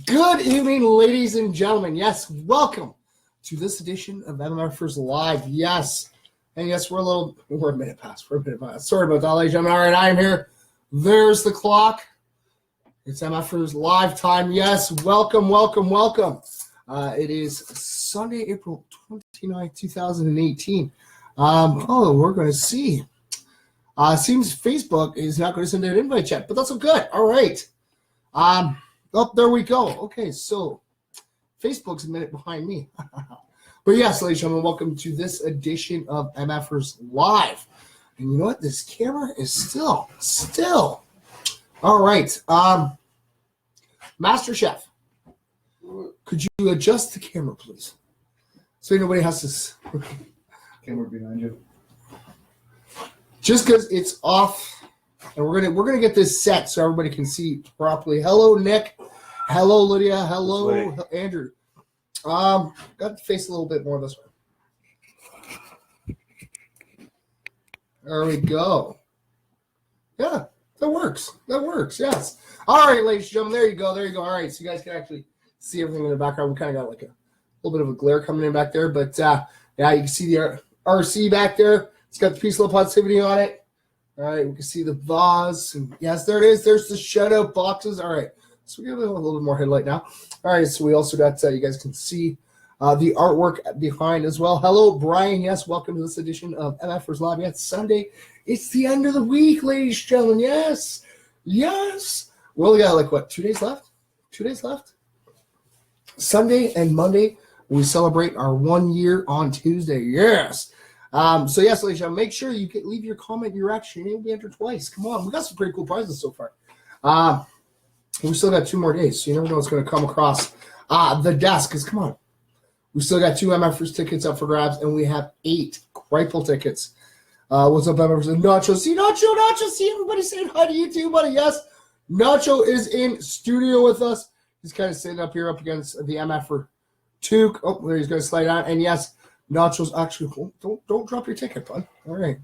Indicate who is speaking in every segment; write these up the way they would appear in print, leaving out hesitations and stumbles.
Speaker 1: Good evening, ladies and gentlemen. Yes, welcome to this edition of MFers Live. Yes, and yes, we're a minute past. Sorry about that, ladies and gentlemen. All right, I'm here. There's the clock. It's MFers Live time. Yes, welcome. It is Sunday, April 29th, 2018. We're going to see. Seems Facebook is not going to send an invite yet, but that's all good. All right. There we go. Okay, so Facebook's a minute behind me. But yes, ladies and gentlemen, welcome to this edition of MFers Live. And you know what? This camera is still. All right. Master Chef, could you adjust the camera, please? So nobody has to...
Speaker 2: Camera behind you.
Speaker 1: Just because it's off... And we're gonna get this set so everybody can see properly. Hello, Nick. Hello, Lydia. Hello, Andrew. Got to face a little bit more this way. There we go. Yeah, that works. Yes. All right, ladies and gentlemen. There you go. All right, so you guys can actually see everything in the background. We kind of got like a little bit of a glare coming in back there, but yeah, you can see the RC back there. It's got the Peace Love Positivity on it. All right, we can see the vase. And yes, there it is. There's the shutout boxes. All right, so we have a little bit more headlight now. All right, so we also got, you guys can see the artwork behind as well. Hello, Brian. Yes, welcome to this edition of MFers Live. Yeah, it's Sunday. It's the end of the week, ladies and gentlemen. Yes. We only got, 2 days left? 2 days left? Sunday and Monday, we celebrate our 1 year on Tuesday. Yes. So yes, ladies and gentlemen, make sure you leave your comment, your reaction. You'll be entered twice. Come on, we got some pretty cool prizes so far. We still got 2 more days, so you never know what's going to come across the desk. Because come on, we still got 2 MFers tickets up for grabs, and we have 8 Rifle tickets. What's up, MFers? Nacho, see Nacho. See everybody saying hi to you too, buddy. Yes, Nacho is in studio with us. He's kind of sitting up here up against the MFer Took. Oh, there he's going to slide on, and yes. Nacho's actually don't drop your ticket, bud. All right.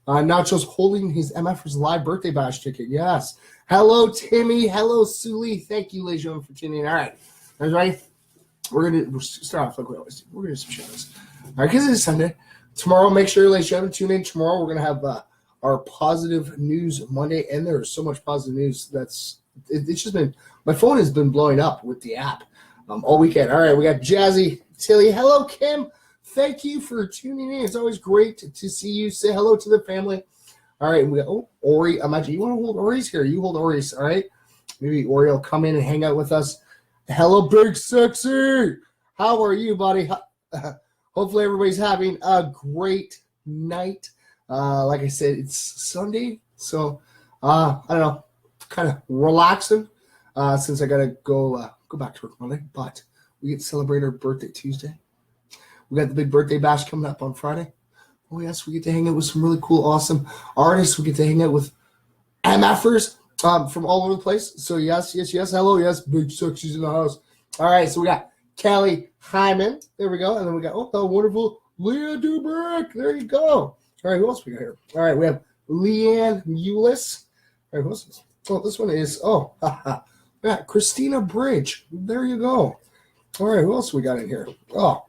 Speaker 1: Nacho's holding his MFers Live birthday bash ticket. Yes. Hello, Timmy. Hello, Sully. Thank you, ladies and gentlemen, for tuning in. All right. Everybody, we'll start off like we always do. We're going to do some shows. All right, because it is Sunday. Tomorrow, make sure, ladies and gentlemen, tune in. Tomorrow, we're going to have our Positive News Monday, and there is so much positive news. It's just been, my phone has been blowing up with the app all weekend. All right, we got Jazzy, Tilly. Hello, Kim. Thank you for tuning in. It's always great to see you. Say hello to the family. All right, we got Ori. Imagine you want to hold Ori's here. You hold Ori's. All right. Maybe Ori will come in and hang out with us. Hello, Big Sexy. How are you, buddy? Hopefully everybody's having a great night. Like I said, it's Sunday, so I don't know, kind of relaxing since I gotta go back to work Monday. But we get to celebrate our birthday Tuesday. We got the big birthday bash coming up on Friday. Oh, yes, we get to hang out with some really cool, awesome artists. We get to hang out with MFers from all over the place. So, yes. Hello, yes, Big Sexy's in the house. All right, so we got Kelly Hyman. There we go. And then we got, the wonderful Leah Dubrick. There you go. All right, who else we got here? All right, we have Leanne Mullis. All right, who else is this? Oh, this one is, yeah, Christina Bridge. There you go. All right, who else we got in here? Oh.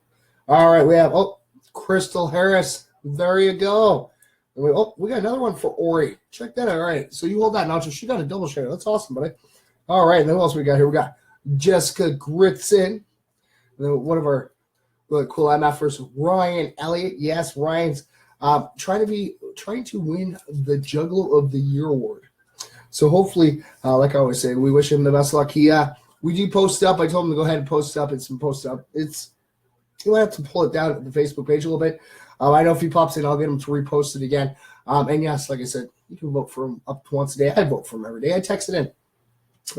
Speaker 1: All right, we have Crystal Harris. There you go. And we got another one for Ori. Check that out. All right, so you hold that, Nacho. She got a double share. That's awesome, buddy. All right, and then who else we got here? We got Jessica Gritson. And then one of our really cool MFers, Ryan Elliott. Yes, Ryan's trying to win the Juggalo of the Year award. So hopefully, like I always say, we wish him the best luck. We do post up. I told him to go ahead and post up. It's been posted up. He'll have to pull it down at the Facebook page a little bit. I know if he pops in, I'll get him to repost it again. And yes, like I said, you can vote for him up to once a day. I vote for him every day. I text it in.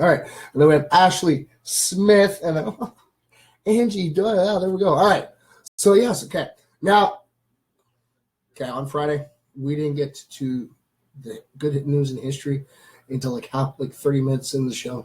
Speaker 1: All right. And then we have Ashley Smith. And then Angie. There we go. All right. So, yes. Okay. Now, on Friday, we didn't get to the good news in history until like 30 minutes in the show.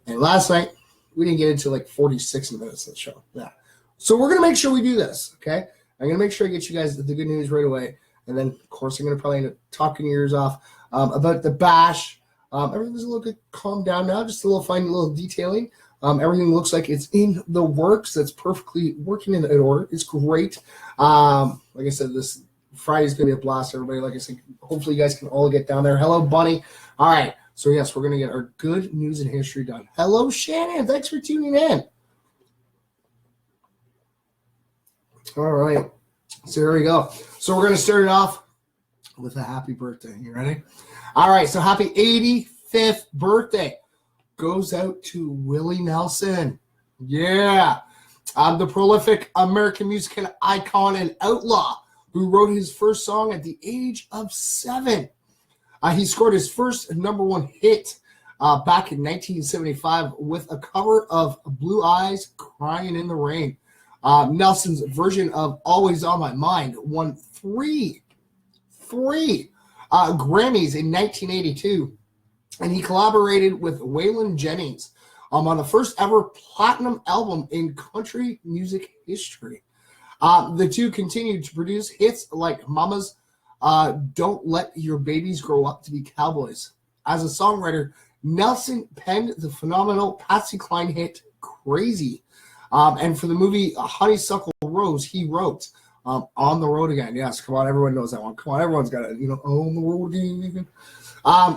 Speaker 1: And last night, we didn't get into like 46 minutes of the show. Yeah. So we're going to make sure we do this, okay? I'm going to make sure I get you guys the good news right away. And then, of course, I'm going to probably end up talking your ears off about the bash. Everything's a little bit calmed down now, just a little fine little detailing. Everything looks like it's in the works. That's perfectly working in order. It's great. Like I said, this Friday's going to be a blast, everybody. Like I said, hopefully you guys can all get down there. Hello, Bunny. All right. So, yes, we're going to get our good news and history done. Hello, Shannon. Thanks for tuning in. All right. So, here we go. So, we're going to start it off with a happy birthday. You ready? All right. So, happy 85th birthday goes out to Willie Nelson. Yeah. The prolific American music icon and outlaw who wrote his first song at the age of 7. He scored his first #1 hit back in 1975 with a cover of Blue Eyes Crying in the Rain. Nelson's version of Always on My Mind won three Grammys in 1982, and he collaborated with Waylon Jennings on the first ever platinum album in country music history. The two continued to produce hits like Mama's Don't Let Your Babies Grow Up to Be Cowboys. As a songwriter, Nelson penned the phenomenal Patsy Cline hit Crazy. And for the movie Honeysuckle Rose, he wrote On the Road Again. Yes, come on, everyone knows that one. Come on, everyone's got it. On the Road Again.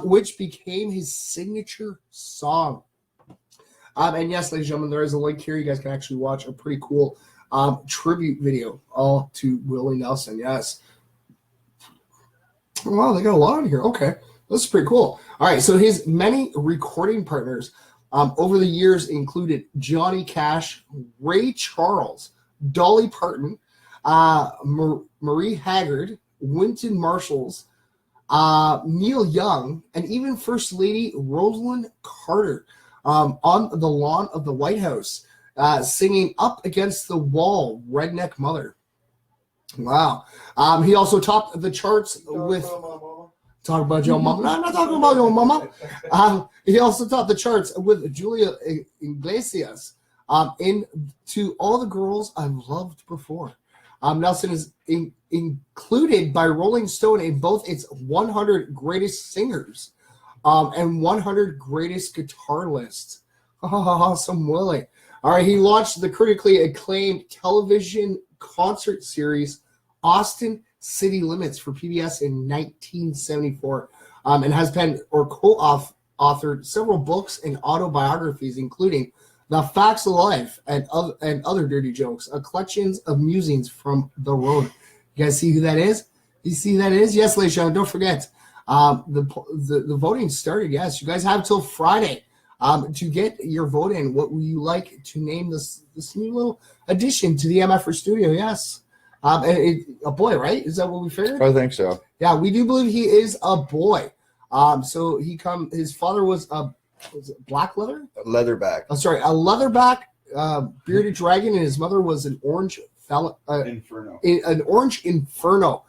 Speaker 1: Which became his signature song. And yes, ladies and gentlemen, there is a link here. You guys can actually watch a pretty cool tribute video all to Willie Nelson. Yes. Wow, they got a lot in here. Okay, this is pretty cool. All right, so his many recording partners over the years included Johnny Cash, Ray Charles, Dolly Parton, Marie Haggard, Wynton Marshalls, Neil Young, and even First Lady Rosalind Carter on the lawn of the White House, singing Up Against the Wall, Redneck Mother. Wow. He also topped the charts with... Talk about your mama. No, I'm not talking about your mama. He also topped the charts with Julia Iglesias in To All the Girls I've Loved Before. Nelson is included by Rolling Stone in both its 100 Greatest Singers and 100 Greatest Guitar lists. Awesome, Willie. All right, he launched the critically acclaimed television concert series Austin City Limits for PBS in 1974, and has penned or co-authored several books and autobiographies, including The Facts of Life and Other Dirty Jokes, a collection of musings from the road. You guys see who that is? You see who that is? Yes, ladies and gentlemen, don't forget, the voting started. Yes, you guys have till Friday to get your vote in. What would you like to name this new little addition to the MFR studio? Yes. A boy, right? Is that what we figured?
Speaker 3: I think so.
Speaker 1: Yeah, we do believe he is a boy. So his father was it black leather?
Speaker 3: A leatherback.
Speaker 1: A leatherback bearded dragon, and his mother was an orange
Speaker 2: Inferno.
Speaker 1: An orange inferno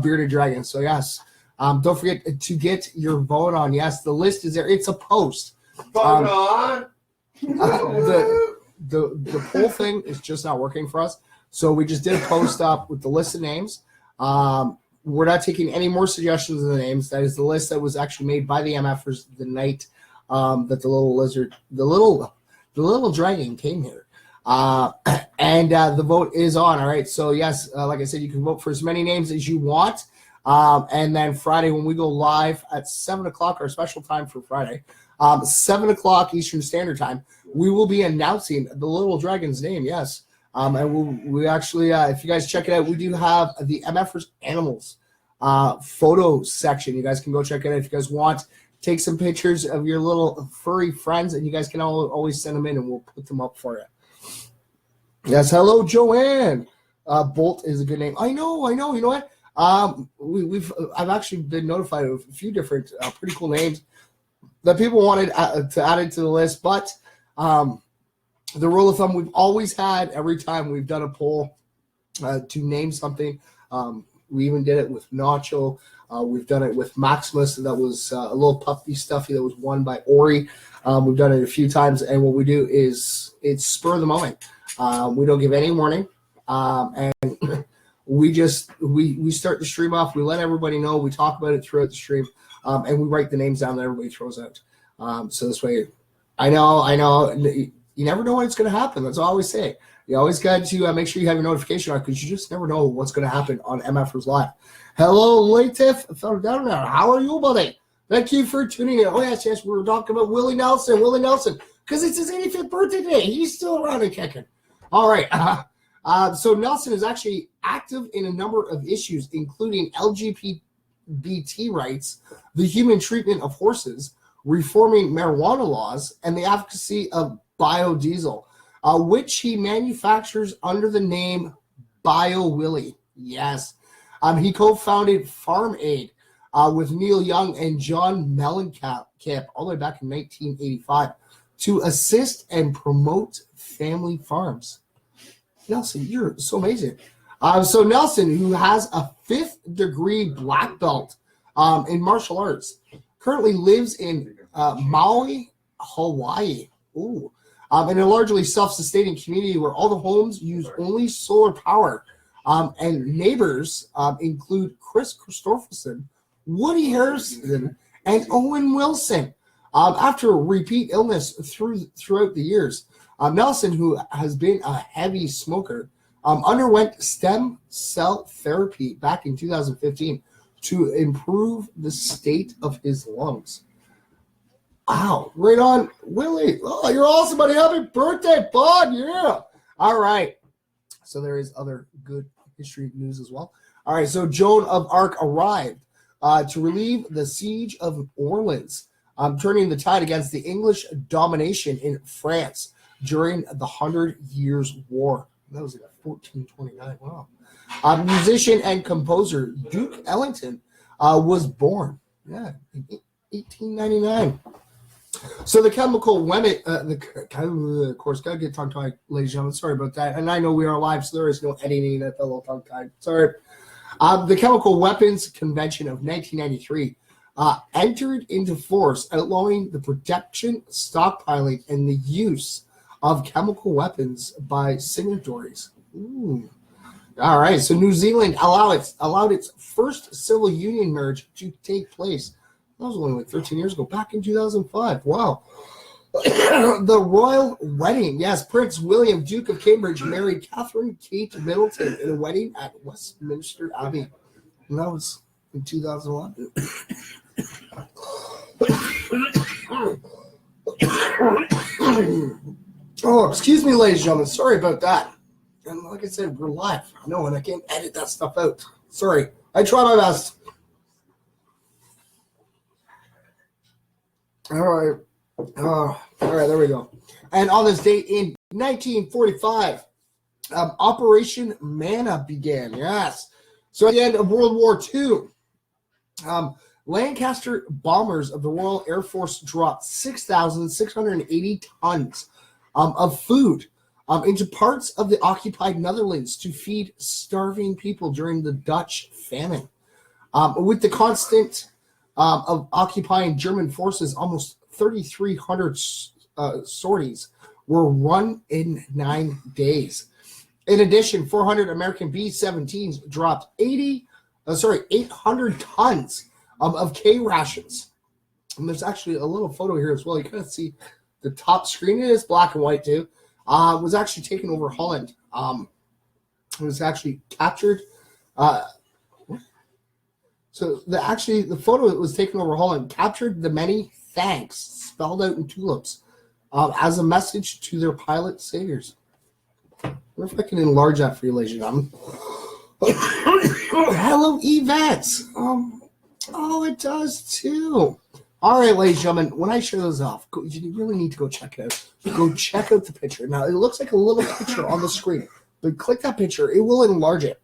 Speaker 1: bearded dragon. So yes, don't forget to get your vote on. Yes, the list is there. It's a post.
Speaker 2: Vote on.
Speaker 1: The poll thing is just not working for us. So we just did a post up with the list of names. We're not taking any more suggestions of the names. That is the list that was actually made by the MFers the night that the little dragon came here. And the vote is on. All right. So yes, like I said, you can vote for as many names as you want. And then Friday, when we go live at 7:00, our special time for Friday, 7:00 Eastern Standard Time, we will be announcing the little dragon's name. Yes. And we actually, if you guys check it out, we do have the MFers Animals photo section. You guys can go check it out if you guys want. Take some pictures of your little furry friends, and you guys can always send them in, and we'll put them up for you. Yes, hello, Joanne. Bolt is a good name. I know. You know what? I've actually been notified of a few different pretty cool names that people wanted to add into the list, but the rule of thumb we've always had every time we've done a poll to name something. We even did it with Nacho. We've done it with Maximus. That was a little puppy stuffy that was won by Ori. We've done it a few times, and what we do is it's spur of the moment. We don't give any warning, and we start the stream off. We let everybody know. We talk about it throughout the stream, and we write the names down that everybody throws out. So this way, I know. you never know when it's going to happen. That's all I always say. You always got to make sure you have your notification on because you just never know what's going to happen on MFers Live. Hello, Latif. Fellow down there. How are you, buddy? Thank you for tuning in. Oh, yes, we were talking about Willie Nelson, because it's his 85th birthday today. He's still around and kicking. All right. So Nelson is actually active in a number of issues, including LGBT rights, the human treatment of horses, reforming marijuana laws, and the advocacy of biodiesel, which he manufactures under the name Bio Willie. Yes. He co-founded Farm Aid with Neil Young and John Mellencamp all the way back in 1985 to assist and promote family farms. Nelson, you're so amazing. So Nelson, who has a 5th degree black belt in martial arts, currently lives in Maui, Hawaii. Ooh. In a largely self-sustaining community where all the homes use only solar power. And neighbors include Chris Christopherson, Woody Harrison, and Owen Wilson. After a repeat illness throughout the years, Nelson, who has been a heavy smoker, underwent stem cell therapy back in 2015 to improve the state of his lungs. Wow, right on, Willie. Oh, you're awesome, buddy. Happy birthday, bud. Yeah. All right. So there is other good history news as well. All right, so Joan of Arc arrived to relieve the siege of Orleans, turning the tide against the English domination in France during the 100 Years' War. That was like 1429. Wow. Musician and composer Duke Ellington was born. Yeah, in 1899. So the chemical weapon, of course, gotta get tongue-tied, ladies and gentlemen. Sorry about that. And I know we are live, so there is no editing that little tongue-tied. Sorry. The Chemical Weapons Convention of 1993 entered into force, outlawing the production, stockpiling, and the use of chemical weapons by signatories. Ooh. All right. So New Zealand allowed its first civil union marriage to take place. That was only like 13 years ago, back in 2005. Wow. The royal wedding. Yes, Prince William, Duke of Cambridge, married Catherine Kate Middleton in a wedding at Westminster Abbey. And that was in 2011. Oh, excuse me, ladies and gentlemen. Sorry about that. And like I said, we're live. I know, and I can't edit that stuff out. Sorry. I try my best. All right. All right, there we go. And on this date in 1945, Operation Manna began. Yes. So at the end of World War II, Lancaster bombers of the Royal Air Force dropped 6,680 tons of food into parts of the occupied Netherlands to feed starving people during the Dutch famine. With the constant of occupying German forces, almost 3,300 sorties were run in 9 days. In addition, 400 American B-17s dropped 800 tons of K rations. And there's actually a little photo here as well. You kind of see the top screen. It is black and white too. Was actually taken over Holland. It was actually captured. So the photo that was taken over Holland captured the many thanks spelled out in tulips as a message to their pilot saviors. I wonder if I can enlarge that for you, ladies and gentlemen. Hello, Yvette. Oh, it does too. All right, ladies and gentlemen, when I show those off, you really need to go check it out. Go check out the picture. Now, it looks like a little picture on the screen, but click that picture. It will enlarge it.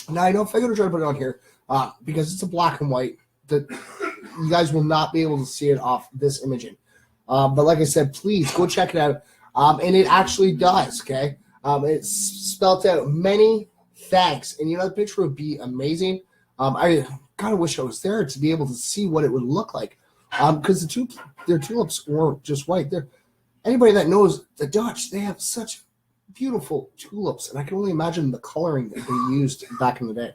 Speaker 1: Now, I know if I go to try to put it on here, because it's a black and white, that you guys will not be able to see it off this imaging. But like I said, please go check it out. And it actually does, okay? It's spelled out many thanks. And, the picture would be amazing. I kind of wish I was there to be able to see what it would look like. Because their tulips weren't just white. Anybody that knows the Dutch, they have such beautiful tulips. And I can only imagine the coloring that they used back in the day.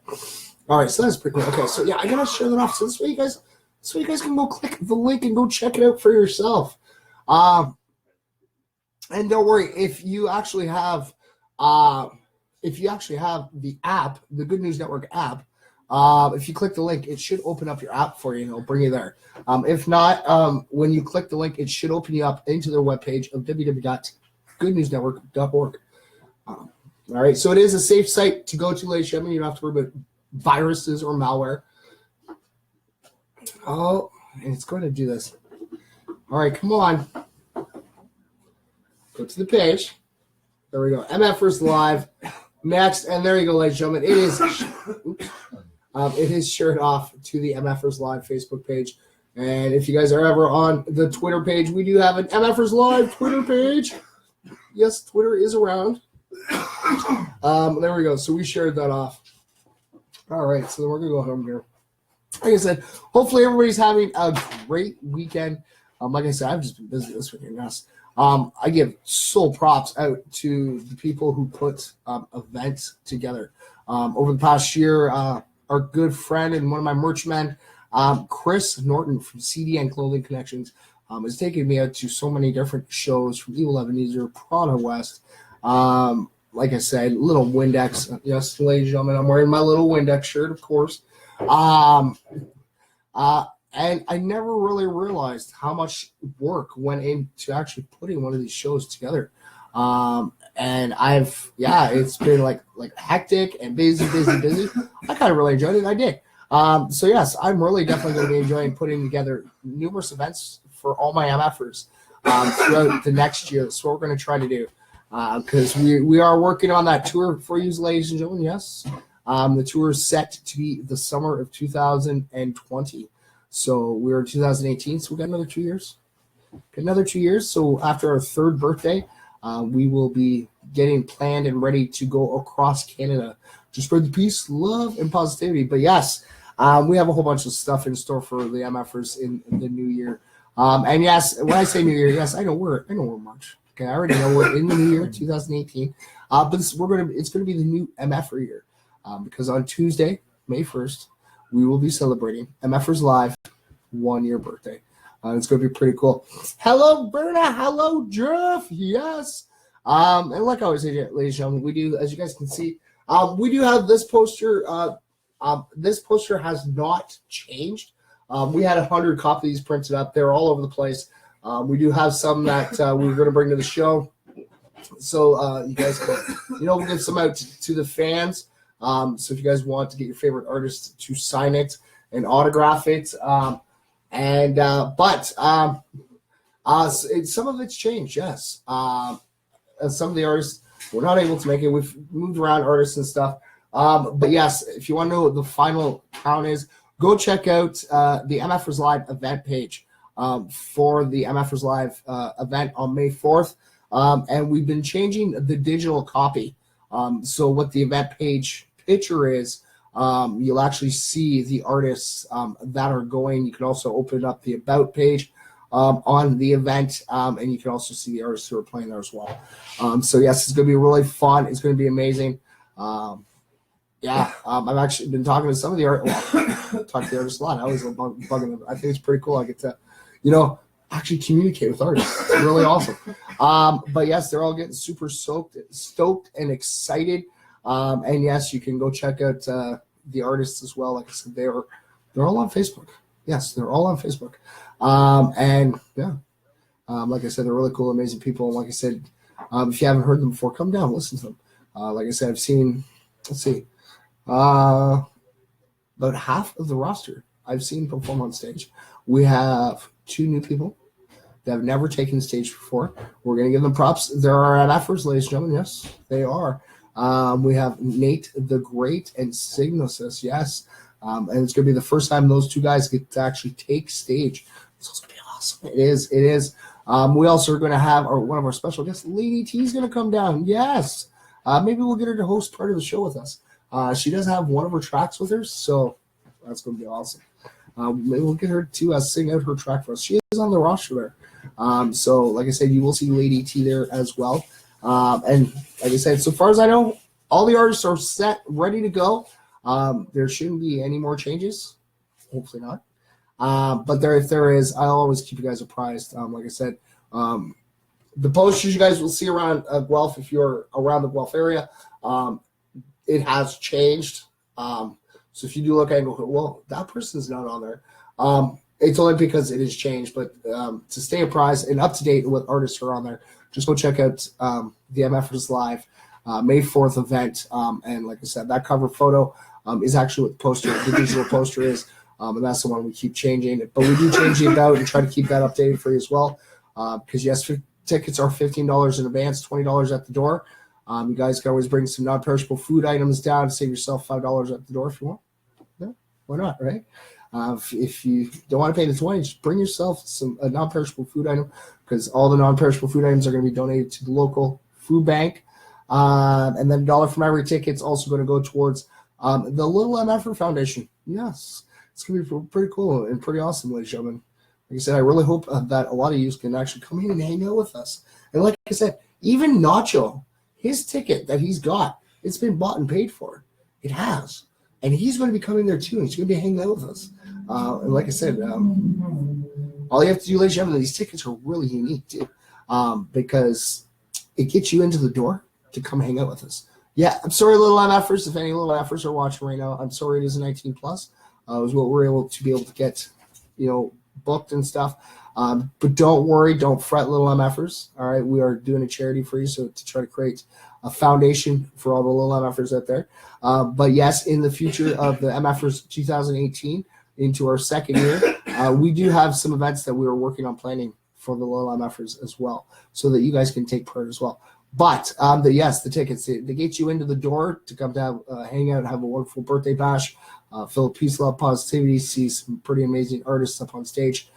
Speaker 1: All right, so that's pretty cool. Okay, so yeah, I gotta share that off. So this way you guys can go click the link and go check it out for yourself. And don't worry, if you actually have the app, the Good News Network app, if you click the link, it should open up your app for you and it'll bring you there. If not, when you click the link, it should open you up into their webpage of www.goodnewsnetwork.org. All right, so it is a safe site to go to, ladies and gentlemen. You don't have to worry about viruses or malware. Oh, and it's going to do this. All right, come on. Go to the page. There we go. MFers Live. Next, and there you go, ladies and gentlemen. It is shared off to the MFers Live Facebook page. And if you guys are ever on the Twitter page, we do have an MFers Live Twitter page. Yes, Twitter is around. There we go. So we shared that off. All right, so then we're going to go home here. Like I said, hopefully everybody's having a great weekend. Like I said, I've just been busy this weekend. Yes. I give sole props out to the people who put events together. Over the past year, our good friend and one of my merch men, Chris Norton from CDN Clothing Connections, has taken me out to so many different shows from Evil Ebenezer, Prana West. Like I said, little Windex. Yes, ladies and gentlemen, I'm wearing my little Windex shirt, of course. And I never really realized how much work went into actually putting one of these shows together. And it's been like hectic and busy. I kind of really enjoyed it. I did. So yes, I'm really definitely going to be enjoying putting together numerous events for all my MFers throughout the next year. That's what we're going to try to do. Because we are working on that tour for you, ladies and gentlemen. Yes. The tour is set to be the summer of 2020. So we're in 2018, so we got another 2 years. So after our third birthday, we will be getting planned and ready to go across Canada to spread the peace, love, and positivity. But yes, we have a whole bunch of stuff in store for the MFers in the new year. And yes, when I say new year, yes, I know we're March. Okay, I already know we're in the new year, 2018. But it's going to be the new MFer year. Because on Tuesday, May 1st, we will be celebrating MFers Live 1 year birthday. It's going to be pretty cool. Hello, Berna. Hello, Jeff. Yes. And like I always say, ladies and gentlemen, we do, as you guys can see, we do have this poster. This poster has not changed. We had 100 copies printed up. They're all over the place. We do have some that we're going to bring to the show. So you guys can, we'll give some out to the fans. So if you guys want to get your favorite artist to sign it and autograph it, some of it's changed, yes. Some of the artists were not able to make it. We've moved around artists and stuff. But yes, if you want to know what the final count is, go check out the MFers Live event page for the MFers Live event on May 4th. And we've been changing the digital copy. So what the event page picture is, you'll actually see the artists that are going. You can also open up the about page on the event, and you can also see the artists who are playing there as well. So yes, it's going to be really fun. It's going to be amazing. I've actually been talking to some of the artists. Well, talk to the artists a lot. I always love bugging them. I think it's pretty cool. I get to, actually communicate with artists. It's really awesome. But yes, they're all getting super stoked and excited. And yes, you can go check out the artists as well. Like I said, they're all on Facebook. Yes, they're all on Facebook. Like I said, they're really cool, amazing people. And like I said, if you haven't heard them before, come down, listen to them. Like I said, I've seen, about half of the roster I've seen perform on stage. We have 2 new people that have never taken the stage before. We're going to give them props. There are MFers, ladies and gentlemen. Yes, they are. We have Nate the Great and Signosis. Yes. And it's going to be the first time those 2 guys get to actually take stage. So it's going to be awesome. It is. We also are going to have one of our special guests, Lady T, is going to come down. Yes. Maybe we'll get her to host part of the show with us. She does have one of her tracks with her, so that's going to be awesome. Maybe we'll get her to sing out her track for us. She is on the roster there. So, like I said, you will see Lady T there as well. And like I said, so far as I know, all the artists are set, ready to go. There shouldn't be any more changes. Hopefully not. But if there is, I'll always keep you guys apprised. Like I said, the posters you guys will see around Guelph, if you're around the Guelph area, it has changed. So if you do look at it and go, well, that person's not on there. It's only because it has changed. But to stay apprised and up to date with artists who are on there, just go check out the MFers Live May 4th event. And like I said, that cover photo is actually what the poster, the digital poster is. And that's the one we keep changing. But we do change it out and try to keep that updated for you as well. Because, yes, tickets are $15 in advance, $20 at the door. You guys can always bring some non-perishable food items down to save yourself $5 at the door if you want. Yeah, why not, right? If you don't want to pay the $20, just bring yourself a non-perishable food item, because all the non-perishable food items are going to be donated to the local food bank. And then $1 from every ticket is also going to go towards the Little MFer Foundation. Yes, it's going to be pretty cool and pretty awesome, ladies and gentlemen. Like I said, I really hope that a lot of you can actually come in and hang out with us. And like I said, even Nacho, his ticket that he's got, it's been bought and paid for. It has. And he's going to be coming there too. He's going to be hanging out with us. And like I said, all you have to do, ladies and gentlemen, these tickets are really unique too, because it gets you into the door to come hang out with us. Yeah, I'm sorry, little MFers. If any little MFers are watching right now, I'm sorry it is a 19 plus. It was what we're able to get, booked and stuff. But don't worry, don't fret, little MFers. All right, we are doing a charity for you, so to try to create a foundation for all the little MFers out there. But yes, in the future of the MFers 2018, into our second year, we do have some events that we are working on planning for the little MFers as well, so that you guys can take part as well. But the tickets, they get you into the door to come to have hang out, have a wonderful birthday bash, feel peace, love, positivity, see some pretty amazing artists up on stage,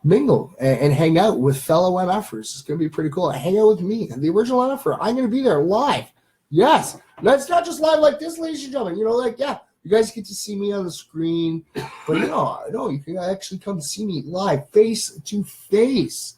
Speaker 1: mingle and hang out with fellow MFers. It's going to be pretty cool. Hang out with me, the original MFer. I'm going to be there live. Yes. That's not just live like this, ladies and gentlemen. You guys get to see me on the screen, but no, you can actually come see me live, face to face.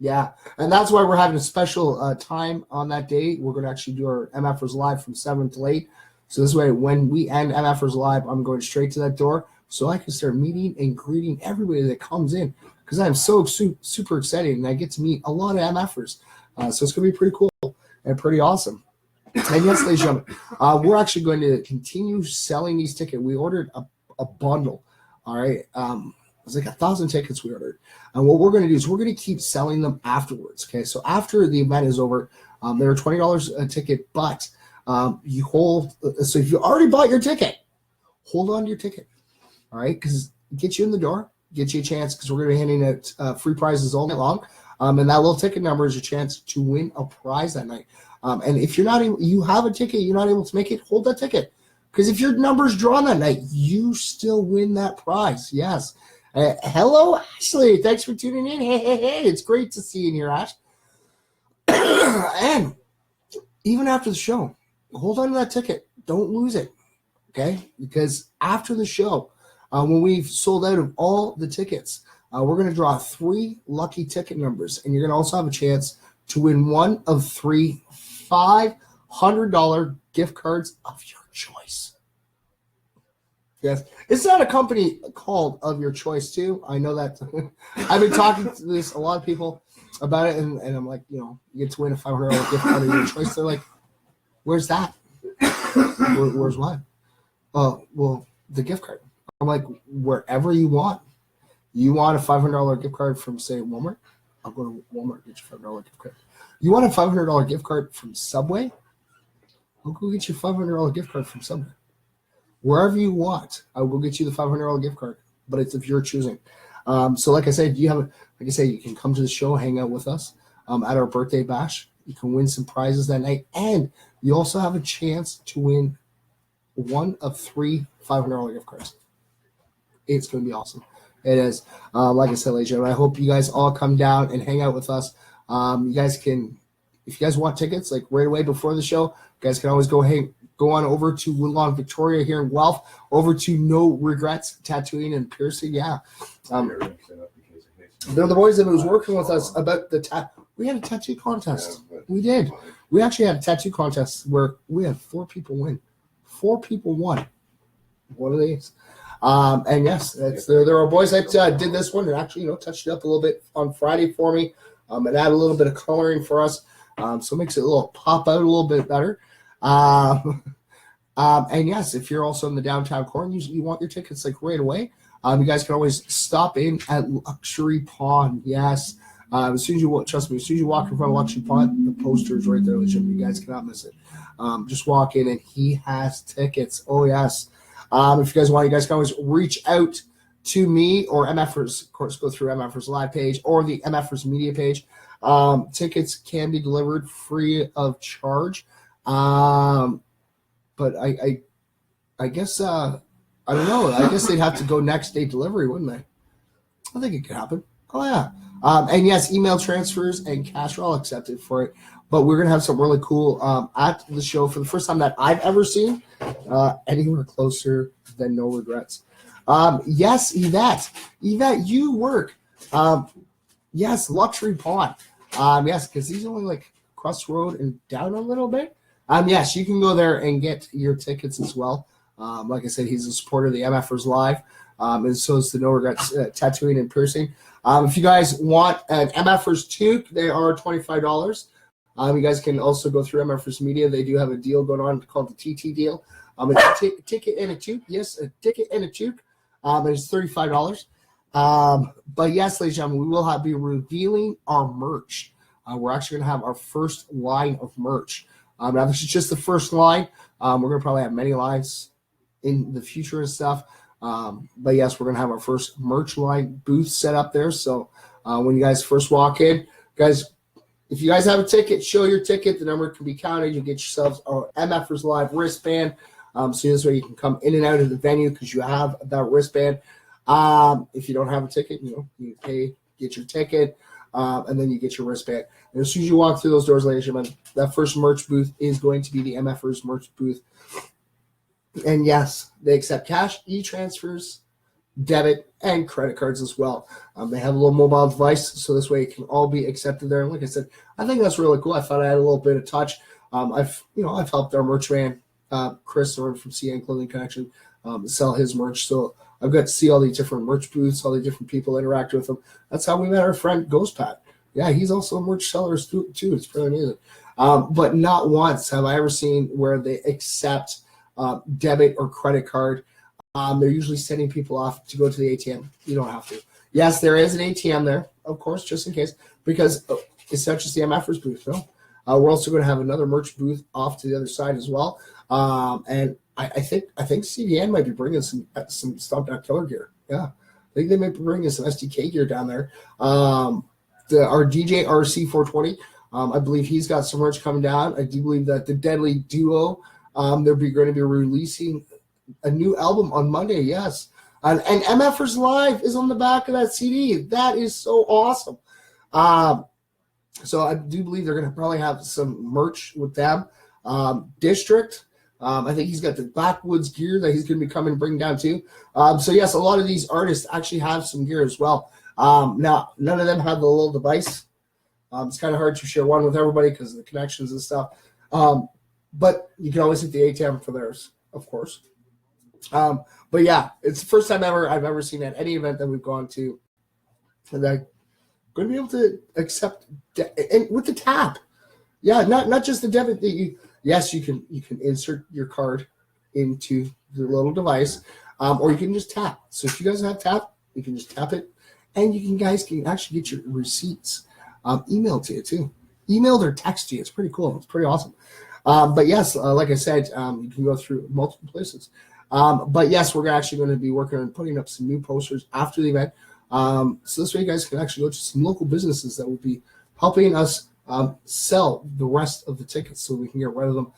Speaker 1: Yeah, and that's why we're having a special time on that day. We're going to actually do our MFers Live from 7 to 8. So this way, when we end MFers Live, I'm going straight to that door so I can start meeting and greeting everybody that comes in, because I'm so super excited, and I get to meet a lot of MFers. So it's going to be pretty cool and pretty awesome. And yes, ladies and gentlemen, we're actually going to continue selling these tickets. We ordered a bundle, all right? It was like 1,000 tickets we ordered. And what we're going to do is we're going to keep selling them afterwards, okay? So after the event is over, they're $20 a ticket, but you hold – so if you already bought your ticket, hold on to your ticket, all right? Because it gets you in the door, gets you a chance, because we're going to be handing out free prizes all night long. And that little ticket number is your chance to win a prize that night. And if you're not able, you have a ticket, you're not able to make it, hold that ticket. Because if your number's drawn that night, you still win that prize. Yes. Hello, Ashley. Thanks for tuning in. Hey. It's great to see you in here, Ash. And even after the show, hold on to that ticket. Don't lose it. Okay? Because after the show, when we've sold out of all the tickets, we're going to draw 3 lucky ticket numbers. And you're going to also have a chance to win one of 3 $500 gift cards of your choice. Yes. It's not a company called Of Your Choice, too. I know that. I've been talking to a lot of people about it, and I'm like, you get to win a $500 gift card of your choice. They're like, where's that? Where's what? Well, the gift card. I'm like, wherever you want. You want a $500 gift card from, say, Walmart? I'll go to Walmart and get you a $500 gift card. You want a $500 gift card from Subway? I'll go get you a $500 gift card from Subway. Wherever you want, I will get you the $500 gift card, but it's of your choosing. So like I said, you can come to the show, hang out with us at our birthday bash. You can win some prizes that night, and you also have a chance to win one of 3 $500 gift cards. It's going to be awesome. It is. Like I said, ladies and gentlemen, I hope you guys all come down and hang out with us. You guys can, if you guys want tickets, like right away before the show, you guys can always go on over to Woodlawn Victoria here in Guelph, over to No Regrets Tattooing and Piercing. Yeah. They're the boys that was working with us about the tattoo. We had a tattoo contest. We did. We actually had a tattoo contest where we had 4 people win. 4 people won one of these. And yes, there are boys that did this one and actually, touched it up a little bit on Friday for me. and add a little bit of coloring for us, so it makes it a little pop out a little bit better. And yes, if you're also in the downtown core and you want your tickets like right away, you guys can always stop in at Luxury Pawn. Yes. As soon as you trust me, as soon as you walk in front of Luxury Pawn, the poster is right there. You guys cannot miss it. Just walk in and he has tickets. Oh yes. If you guys want, you guys can always reach out to me or MFers. Of course, go through MFers live page or the MFers media page. Tickets can be delivered free of charge. But I guess I don't know. I guess they'd have to go next day delivery, wouldn't they? I think it could happen. Oh yeah. And yes, email transfers and cash are all accepted for it. But we're gonna have something really cool at the show for the first time that I've ever seen. Anywhere closer than No Regrets. Yes, Yvette, you work. Yes, Luxury Pawn. Yes, because he's only like across the road and down a little bit. Yes, you can go there and get your tickets as well. Like I said, he's a supporter of the MFers Live, and so is the No Regrets Tattooing and Piercing. If you guys want an MFers toque, they are $25. You guys can also go through MFers Media. They do have a deal going on called the TT deal. It's a ticket and a toque. Yes, a ticket and a toque. It's $35. But yes, ladies and gentlemen, we will be revealing our merch. We're actually going to have our first line of merch. Now, this is just the first line. We're going to probably have many lines in the future and stuff. But yes, we're going to have our first merch line booth set up there. So when you guys first walk in, guys, if you guys have a ticket, show your ticket. The number can be counted. You get yourselves our MFers Live wristband. So this way you can come in and out of the venue because you have that wristband. If you don't have a ticket, you pay, get your ticket, and then you get your wristband. And as soon as you walk through those doors, ladies and gentlemen, that first merch booth is going to be the MFers merch booth. And yes, they accept cash, e-transfers, debit, and credit cards as well. They have a little mobile device, so this way it can all be accepted there. And like I said, I think that's really cool. I thought I had a little bit of touch. I've helped our merch man, Chris, from CN Clothing Connection, sell his merch. So I've got to see all the different merch booths, all the different people interact with them. That's how we met our friend Ghost Pat. Yeah, he's also a merch seller too. It's pretty amazing. But not once have I ever seen where they accept debit or credit card. They're usually sending people off to go to the ATM. You don't have to. Yes, there is an ATM there, of course, just in case, because it's not just the MFers booth. No, we're also going to have another merch booth off to the other side as well. And I think CDN might be bringing some Stomp Down Killer gear. Yeah, I think they might be bringing some SDK gear down there. Our DJ RC420, I believe he's got some merch coming down. I do believe that the Deadly Duo, they're going to be releasing a new album on Monday. Yes, and MFers Live is on the back of that CD. That is so awesome. So I do believe they're going to probably have some merch with them. District. I think he's got the Backwoods gear that he's going to be coming and bring down too. So yes, a lot of these artists actually have some gear as well. Now, none of them have the little device. It's kind of hard to share one with everybody because of the connections and stuff. But you can always hit the ATM for theirs, of course. But yeah, it's the first time I've ever seen at any event that we've gone to that I'm going to be able to accept and with the tap. Yeah, not just the debit that yes, you can insert your card into the little device, or you can just tap. So if you guys have tap, you can just tap it, and guys can actually get your receipts emailed to you too. Emailed or text to you. It's pretty cool. It's pretty awesome. But yes, like I said, you can go through multiple places. But yes, we're actually going to be working on putting up some new posters after the event. So this way you guys can actually go to some local businesses that will be helping us sell the rest of the tickets so we can get rid of them.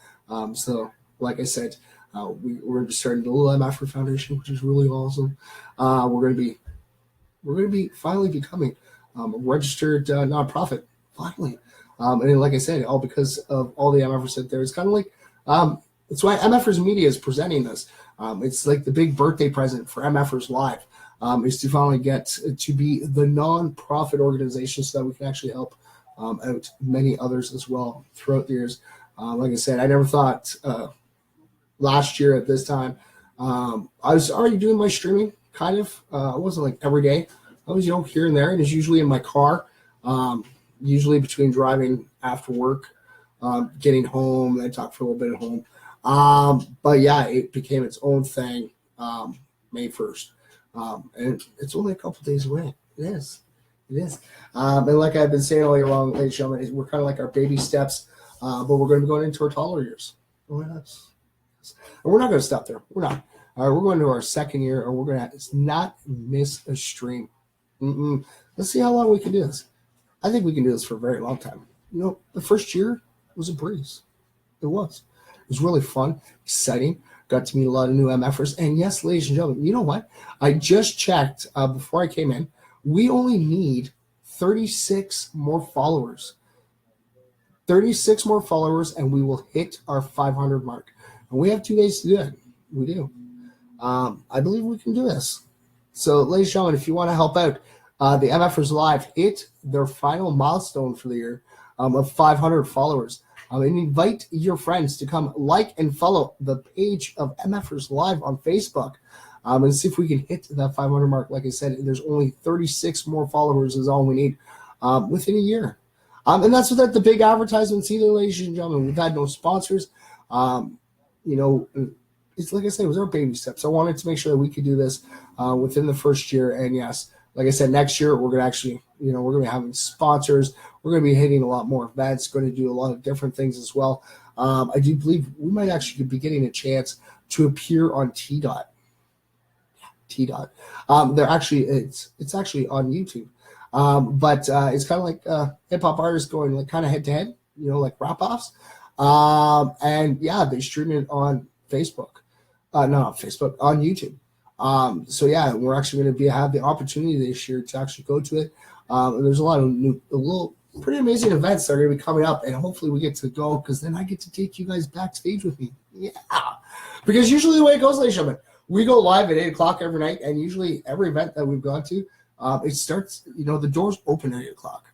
Speaker 1: So like I said, we're going to be starting the Little MFer Foundation, which is really awesome. We're going to be finally becoming a registered nonprofit, finally. And like I said, all because of all the MFers out there. It's kind of like, it's why MFers Media is presenting this. It's like the big birthday present for MFers Live, is to finally get to be the non-profit organization so that we can actually help out many others as well throughout the years. Like I said, I never thought last year at this time, I was already doing my streaming, kind of. It wasn't like every day. I was, here and there, and it's usually in my car. usually between driving after work, getting home, I talk for a little bit at home. But yeah, it became its own thing May 1st. And it's only a couple days away. It is. It is. And like I've been saying all year long, ladies and gentlemen, we're kind of like our baby steps, but we're going to be going into our toddler years. Oh, yes. And we're not going to stop there. We're not. We're going to our second year, and we're going to not miss a stream. Let's see how long we can do this. I think we can do this for a very long time. The first year was a breeze. It was. It was really fun, exciting. Got to meet a lot of new MFers. And yes, ladies and gentlemen, you know what? I just checked before I came in. We only need 36 more followers. 36 more followers, and we will hit our 500 mark. And we have 2 days to do it. We do. I believe we can do this. So, ladies and gentlemen, if you want to help out, the MFers Live hit their final milestone for the year of 500 followers. And invite your friends to come like and follow the page of MFers Live on Facebook and see if we can hit that 500 mark. Like I said, there's only 36 more followers is all we need within a year. And that's without the big advertisements either, ladies and gentlemen. We've had no sponsors. It's like I said, it was our baby steps. I wanted to make sure that we could do this within the first year. And yes, like I said, next year we're going to actually, we're going to be having sponsors. We're going to be hitting a lot more events, going to do a lot of different things as well. I do believe we might actually be getting a chance to appear on T-Dot. They're actually, it's actually on YouTube. But it's kind of like hip-hop artists going like kind of head-to-head, like rap-offs. And yeah, they stream it on Facebook. Not Facebook, on YouTube. So yeah, we're actually going to have the opportunity this year to actually go to it. And there's a lot of pretty amazing events that are going to be coming up, and hopefully we get to go because then I get to take you guys backstage with me. Yeah, because usually the way it goes, ladies and gentlemen, we go live at 8 o'clock every night, and usually every event that we've gone to, it starts. The doors open at 8 o'clock,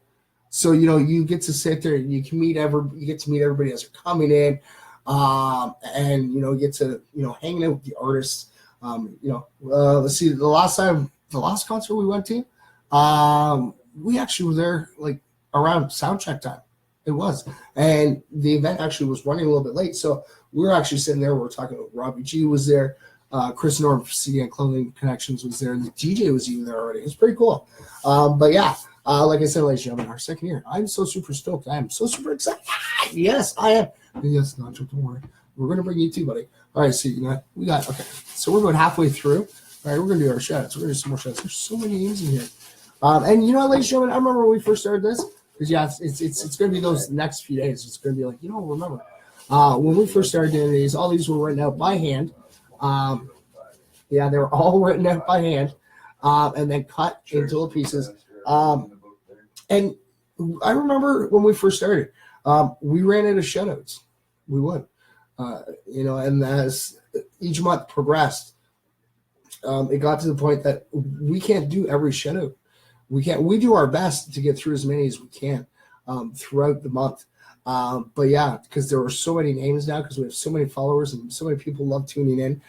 Speaker 1: so you get to sit there and you get to meet everybody as they're coming in, and get to hanging out with the artists. Let's see, the last concert we went to, we actually were there like around sound check time. It was. And the event actually was running a little bit late. So we were actually sitting there. We were talking about Robbie G was there. Chris Norm from CD and Clothing Connections was there. And the DJ was even there already. It was pretty cool. But yeah, like I said, ladies and gentlemen, our second year. I'm so super stoked. I am so super excited. Yes, I am. Yes, Nacho, don't worry. We're going to bring you too, buddy. All right, so okay. So we're going halfway through. All right, we're going to do our shoutouts. We're going to do some more shoutouts. There's so many names in here. And ladies and gentlemen, I remember when we first started this, because yeah, it's going to be those next few days. It's going to be like, remember when we first started doing these, all these were written out by hand. Yeah, they were all written out by hand, and then cut into little pieces. And I remember when we first started, we ran out of shoutouts. We would, and as each month progressed, it got to the point that we can't do every shoutout. We do our best to get through as many as we can throughout the month. But yeah, because there are so many names now, because we have so many followers and so many people love tuning in,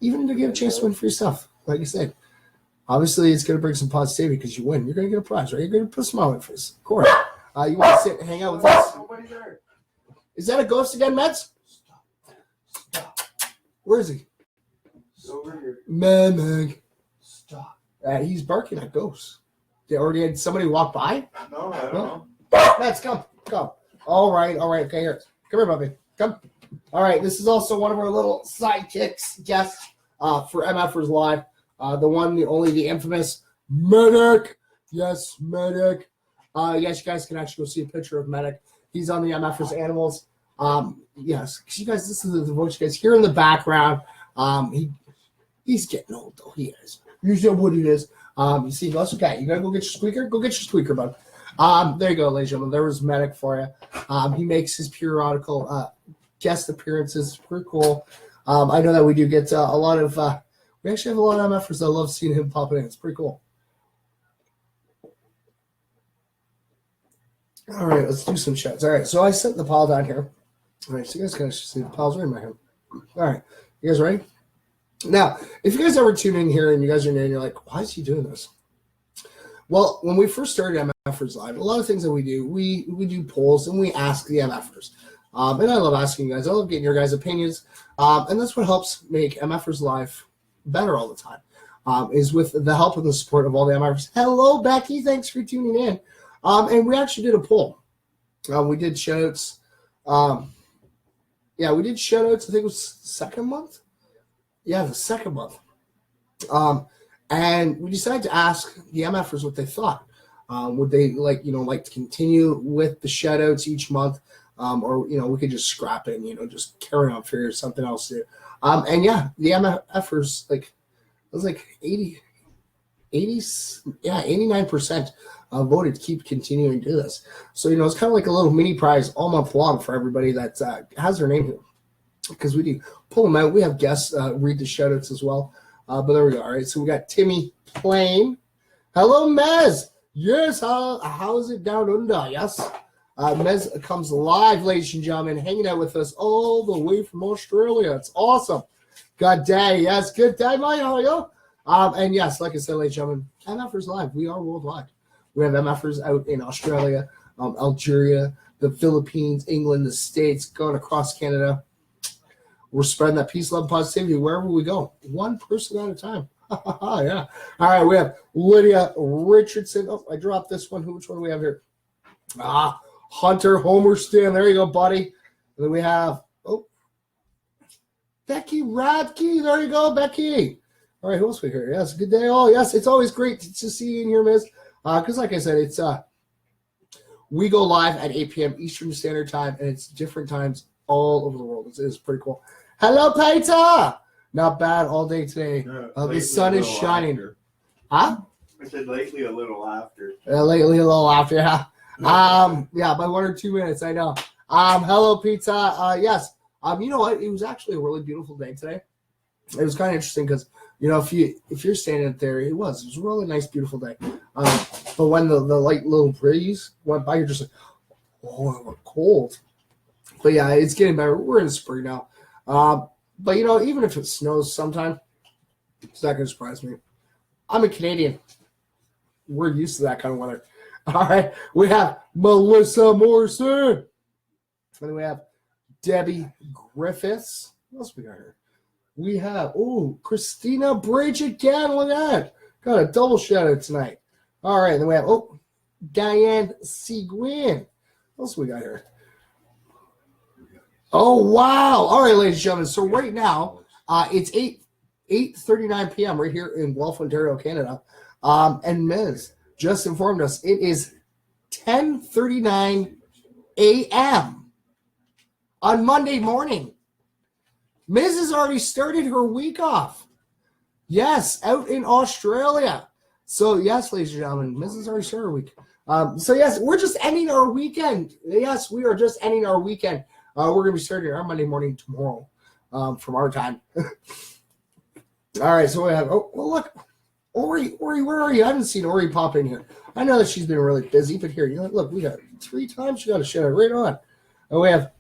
Speaker 1: even to get a chance to win free stuff. Like I said, obviously it's going to bring some positivity because you win. You're going to get a prize, right? You're going to put a smile on your face. Of course. You want to sit and hang out with us. Is that a ghost again, Mets? Stop. Where is he?
Speaker 2: He's over here.
Speaker 1: Meg.
Speaker 2: Stop.
Speaker 1: He's barking at ghosts. They already had somebody walk by?
Speaker 2: No, I don't know.
Speaker 1: Mets, come. All right. Okay, here. Come here, Bubby. Come. All right, this is also one of our little sidekicks guests for MFers Live. The one, the only, the infamous Medic. Yes, Medic. Yes, you guys can actually go see a picture of Medic. He's on the MFers Animals. Yes, because you guys, this is the voice you guys hear in the background. He's getting old, though. He is. You know what it is. You see, that's okay. You gotta go get your squeaker. Go get your squeaker, bud. There you go, ladies and gentlemen. There was Medic for you. He makes his periodical guest appearances. It's pretty cool. I know that we do get a lot of. We actually have a lot of MFers that love seeing him popping in. It's pretty cool. All right, let's do some shots. All right, so I set the pile down here. All right, so you guys can see the piles right in my hand. All right, you guys ready? Now, if you guys ever tune in here and you guys are new and you're like, why is he doing this? Well, when we first started MFers Live, a lot of things that we do polls and we ask the MFers. And I love asking you guys. I love getting your guys' opinions. And that's what helps make MFers Live better all the time, is with the help and the support of all the MFers. Hello, Becky. Thanks for tuning in. And we actually did a poll. We did shoutouts. We did shoutouts. I think it was the second month. Yeah, the second month. And we decided to ask the MFers what they thought. Would they like to continue with the shoutouts each month, or we could just scrap it and just carry on, figure something else to do. And yeah, the MFers it was like 89% voted to keep continuing to do this. So it's kind of like a little mini prize all month long for everybody that has their name here, because we do pull them out. We have guests read the shoutouts as well. But there we go. All right, so we got Timmy Plain. Hello, Mez. Yes, how is it down under? Yes. Mez comes live, ladies and gentlemen, hanging out with us all the way from Australia. It's awesome. Good day. Yes, good day, mate. How are you? And yes, like I said, ladies and gentlemen, MFers Live. We are worldwide. We have MFers out in Australia, Algeria, the Philippines, England, the States, going across Canada. We're spreading that peace, love, positivity wherever we go. One person at a time. Yeah. All right, we have Lydia Richardson. Oh, I dropped this one. Which one do we have here? Hunter Homerston. There you go, buddy. And then we have, Becky Radke. There you go, Becky. All right, who else we here? Yes, good day all. Yes, it's always great to see you in here, Miss. Because like I said, it's we go live at 8 p.m. Eastern Standard Time, and it's different times all over the world. It's pretty cool. Hello, Peter. Not bad all day today. The sun is shining.
Speaker 2: After.
Speaker 1: Huh?
Speaker 2: I said lately a little after.
Speaker 1: Lately a little after, yeah. Yeah, by 1 or 2 minutes, I know. Hello, pizza. Yes. You know what? It was actually a really beautiful day today. It was kind of interesting because if you're standing up there, it was a really nice, beautiful day. But when the light little breeze went by, you're just like, oh, it went cold. But yeah, it's getting better. We're in spring now. But even if it snows sometime, it's not going to surprise me. I'm a Canadian. We're used to that kind of weather. All right, we have Melissa Morrison. And then we have Debbie Griffiths. What else we got here? We have, Christina Bridge again. Look at that. Got a double shout out tonight. All right, then we have, Diane Seguin. What else we got here? Oh, wow. All right, ladies and gentlemen. So right now, it's 8:39 p.m. right here in Guelph, Ontario, Canada. And Ms. just informed us it is 10:39 a.m. on Monday morning. Ms. has already started her week off. Yes, out in Australia. So, yes, ladies and gentlemen, Ms. has already started her week. So, yes, we're just ending our weekend. Yes, we are just ending our weekend. We're going to be starting our Monday morning tomorrow from our time. All right, so we have, look, Ori, where are you? I haven't seen Ori pop in here. I know that she's been really busy, but here, look, we got 3 times. She got a shout out right on. And we have,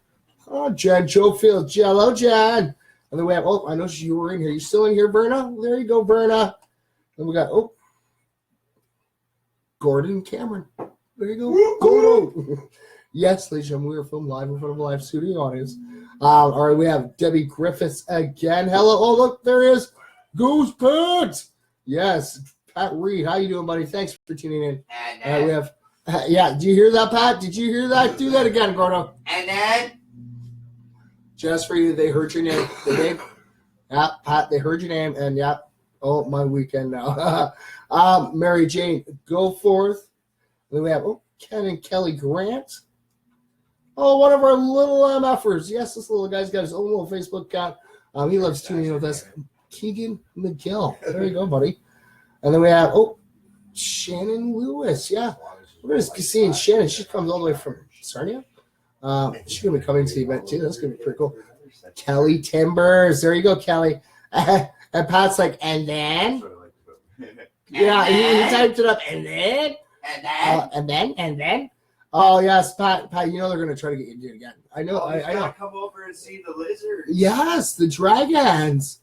Speaker 1: Jen Jofield, Jello, Jen. And then we have, I know you were in here. You still in here, Berna? There you go, Berna. And we got, Gordon Cameron. There you go, Gordo. Yes, ladies and gentlemen, we are filmed live in front of a live studio audience. All right, we have Debbie Griffiths again. Hello. Oh, look, there is Goose Pigs. Yes, Pat Reed. How you doing, buddy? Thanks for tuning in. And we have, do you hear that, Pat? Did you hear that? Do that again, Gordo.
Speaker 3: And then?
Speaker 1: Just for you, they heard your name. Yeah, Pat, they heard your name, and my weekend now. Mary Jane Goforth. Then we have, Ken and Kelly Grant. One of our little MFers. Yes, this little guy's got his own little Facebook account. He loves tuning in with us. Keegan McGill. There you go, buddy. And then we have, Shannon Lewis. Yeah. We're going to be seeing Shannon. She comes all the way from Sarnia. She's going to be coming to the event, too. That's going to be pretty cool. Kelly Timbers. There you go, Kelly. And Pat's like, and then? Yeah, he typed it up. And then? And then? Oh, yes, Pat, they're going to try to get you to do it again. I know.
Speaker 2: I know. Come over and see the lizards.
Speaker 1: Yes, the dragons.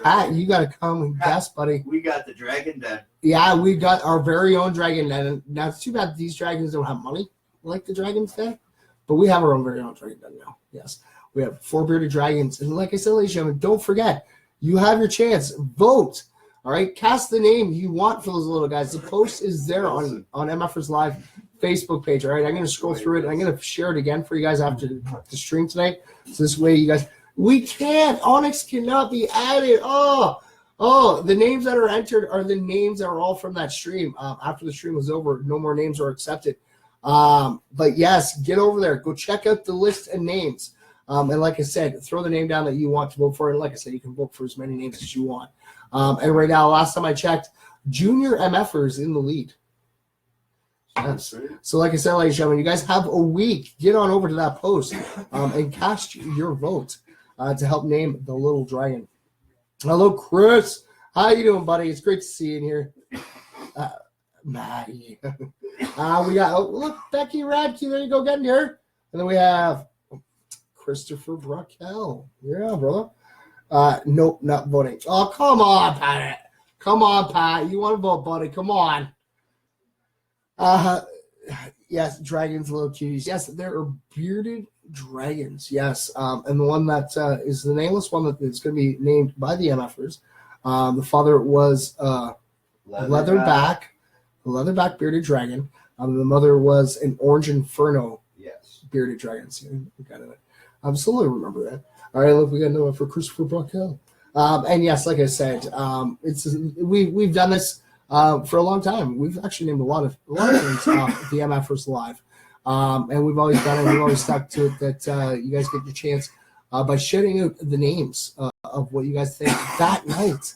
Speaker 1: Pat, you got to come and guess, buddy.
Speaker 2: We got the dragon den.
Speaker 1: Yeah, we got our very own dragon den. Now, it's too bad these dragons don't have money like the dragons den, but we have our own very own dragon den now. Yes, we have 4 bearded dragons. And like I said, ladies and gentlemen, don't forget, you have your chance. Vote. All right, cast the name you want for those little guys. The post is there on MFers Live Facebook page. All right, I'm going to scroll through it. I'm going to share it again for you guys after the stream tonight. So this way, you guys, we can't. Onyx cannot be added. Oh, the names that are entered are the names that are all from that stream. After the stream was over, no more names are accepted. But yes, get over there. Go check out the list of names. And like I said, throw the name down that you want to vote for. And like I said, you can vote for as many names as you want. And right now, last time I checked, Junior MFers in the lead. Yes. So like I said, ladies and gentlemen, you guys have a week. Get on over to that post and cast your vote to help name the little dragon. Hello, Chris. How you doing, buddy? It's great to see you in here. Maddie. We got, look, Becky Radke. There you go, getting here. And then we have Christopher Brockel. Yeah, brother. Nope, not voting. Oh, come on, Pat. Come on, Pat. You want to vote, buddy. Come on. Yes, dragons, little cuties. Yes, there are bearded dragons. Yes, and the one that is the nameless one that is going to be named by the MFers. The father was leatherback bearded dragon. The mother was an orange inferno.
Speaker 2: Yes,
Speaker 1: bearded dragon. See, we got it. I'm still remember that. All right, look, we got another one for Christopher Brockel. And yes, like I said, we've done this for a long time. We've actually named a lot of things off the MFers Live. And we've always done it. We've always stuck to it that you guys get your chance by shouting out the names of what you guys think that night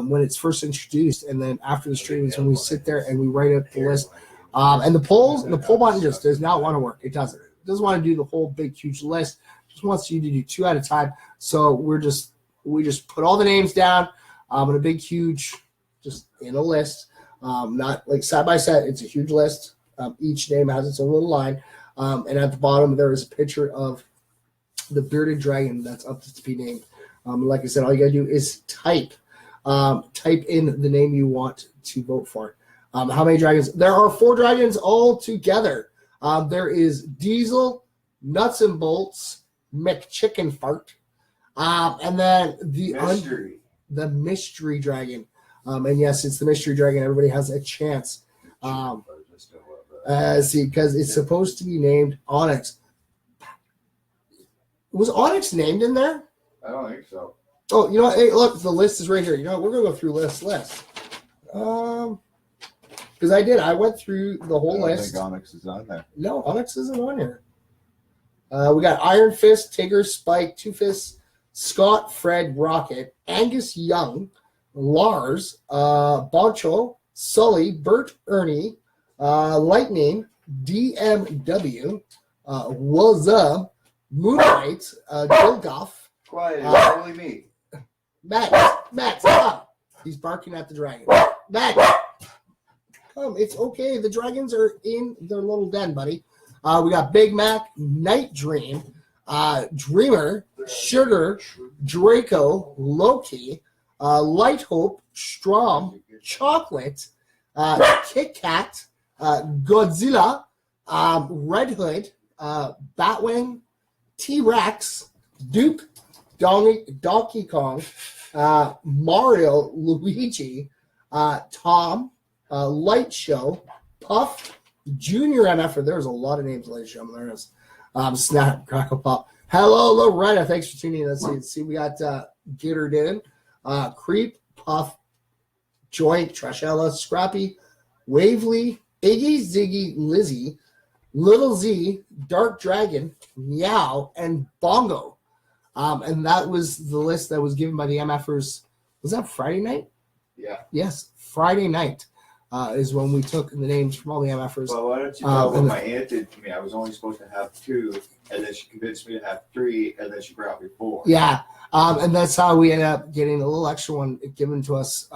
Speaker 1: when it's first introduced. And then after the stream is when we sit there and we write out the list. And the poll button just does not want to work. It doesn't. It doesn't want to do the whole big, huge list. It just wants you to do 2 at a time. So we just put all the names down in a big, huge, just in a list. Not like side by side. It's a huge list. Each name has its own little line. And at the bottom, there is a picture of the bearded dragon that's up to be named. Like I said, all you got to do is type in the name you want to vote for. How many dragons? There are 4 dragons all together. There is Diesel, Nuts and Bolts, McChicken Fart, and then the mystery dragon. And yes, it's the mystery dragon. Everybody has a chance. See, because it's supposed to be named Onyx. Was Onyx named in there?
Speaker 2: I don't think so.
Speaker 1: Oh, you know what? Hey, look, the list is right here. You know what? We're going to go through list. Because I went through the whole list.
Speaker 2: I think Onyx is on there.
Speaker 1: No, Onyx isn't on here. We got Iron Fist, Tigger, Spike, Two Fists, Scott, Fred, Rocket, Angus Young, Lars, Boncho, Sully, Bert, Ernie, Lightning, DMW, Wazza, Moonlight, Gilgoff.
Speaker 2: Quiet, it's only me.
Speaker 1: Max, stop. He's barking at the dragon. Max, come. It's okay. The dragons are in their little den, buddy. We got Big Mac, Night Dream, Dreamer, Sugar, Draco, Loki, Light Hope, Strom, Chocolate, Kit Kat, Godzilla, Red Hood, Batwing, T-Rex, Duke, Donkey Kong, Mario, Luigi, Tom, Light Show, Puff, Junior MF. There's a lot of names, ladies and gentlemen. There is Snap, Crackle Pop. Hello, Loretta. Thanks for tuning in. Let's see. We got Gitterden, Creep, Puff, Joint, Trashella, Scrappy, Wavely, Iggy, Ziggy, Lizzie, Little Z, Dark Dragon, Meow, and Bongo. And that was the list that was given by the MFers. Was that Friday night?
Speaker 2: Yeah.
Speaker 1: Yes, Friday night is when we took the names from all the MFers.
Speaker 2: Well, why don't you tell what my aunt did to me? I was only supposed to have 2, and then she convinced me to have 3, and then she brought me 4.
Speaker 1: Yeah, and that's how we ended up getting a little extra one given to us,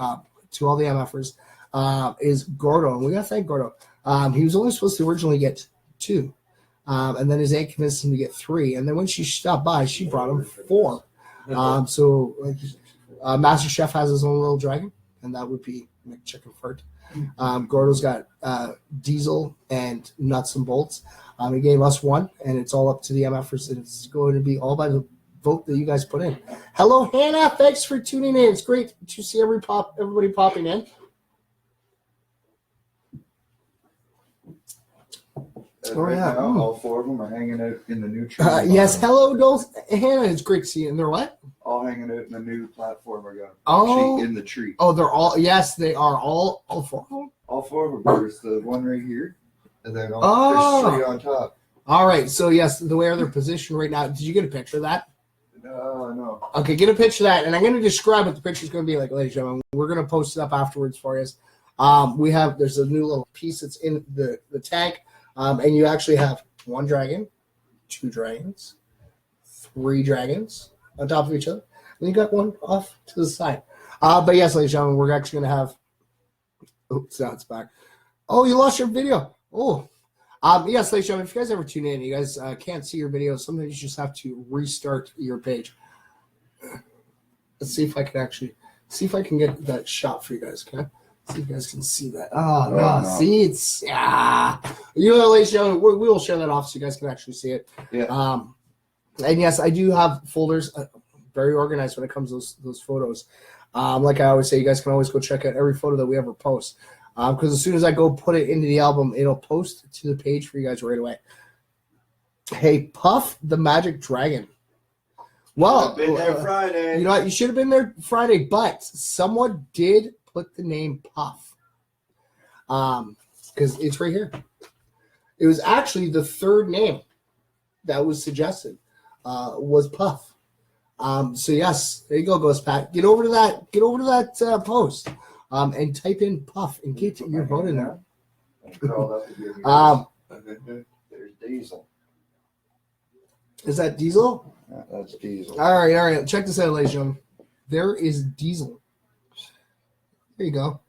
Speaker 1: to all the MFers, is Gordo. And we got to thank Gordo. He was only supposed to originally get 2. And then his aunt convinced him to get 3. And then when she stopped by, she brought him 4. So, like, Master Chef has his own little dragon, and that would be McChickenfurt. Gordo's got Diesel and Nuts and Bolts. He gave us one, and it's all up to the MFers. It's going to be all by the vote that you guys put in. Hello, Hannah. Thanks for tuning in. It's great to see everybody popping in.
Speaker 2: Right now, all 4 of them are hanging out in the new tree.
Speaker 1: Yes, hello, Hannah. It's great to see you. And they're what?
Speaker 2: All hanging out in the new platform we got.
Speaker 1: Oh,
Speaker 2: in the tree.
Speaker 1: Oh, they're all. Yes, they are all 4 of them.
Speaker 2: All 4 of them. There's the one right here, and then there's 3 on top.
Speaker 1: All right. So yes, the way they're positioned right now. Did you get a picture of that?
Speaker 2: No.
Speaker 1: Okay, get a picture of that, and I'm going to describe what the picture is going to be like, ladies and gentlemen. We're going to post it up afterwards for you. There's a new little piece that's in the tank, and you actually have 1 dragon, 2 dragons, 3 dragons on top of each other, and you got 1 off to the side. But yes, ladies and gentlemen, we're actually going to have. Oops, now it's back. Oh, you lost your video. Oh. Yes, ladies and gentlemen, if you guys ever tune in, you guys can't see your videos. Sometimes you just have to restart your page. Let's see if I can get that shot for you guys, okay? See if you guys can see that. Oh, no. See, it's, ladies and gentlemen, we will share that off so you guys can actually see it.
Speaker 2: Yeah.
Speaker 1: And yes, I do have folders, very organized when it comes to those photos. Like I always say, you guys can always go check out every photo that we ever post. Because as soon as I go put it into the album, it'll post to the page for you guys right away. Hey, Puff the Magic Dragon. Well,
Speaker 2: I've been there Friday.
Speaker 1: You know what? You should have been there Friday, but someone did put the name Puff. Because it's right here. It was actually the 3rd name that was suggested was Puff. So yes, there you go, Ghost Pat. Get over to that post. And type in Puff and get your vote in there.
Speaker 2: There's Diesel.
Speaker 1: Is that Diesel?
Speaker 2: Yeah, that's Diesel.
Speaker 1: All right. Check this out, ladies and gentlemen. There is Diesel. There you go.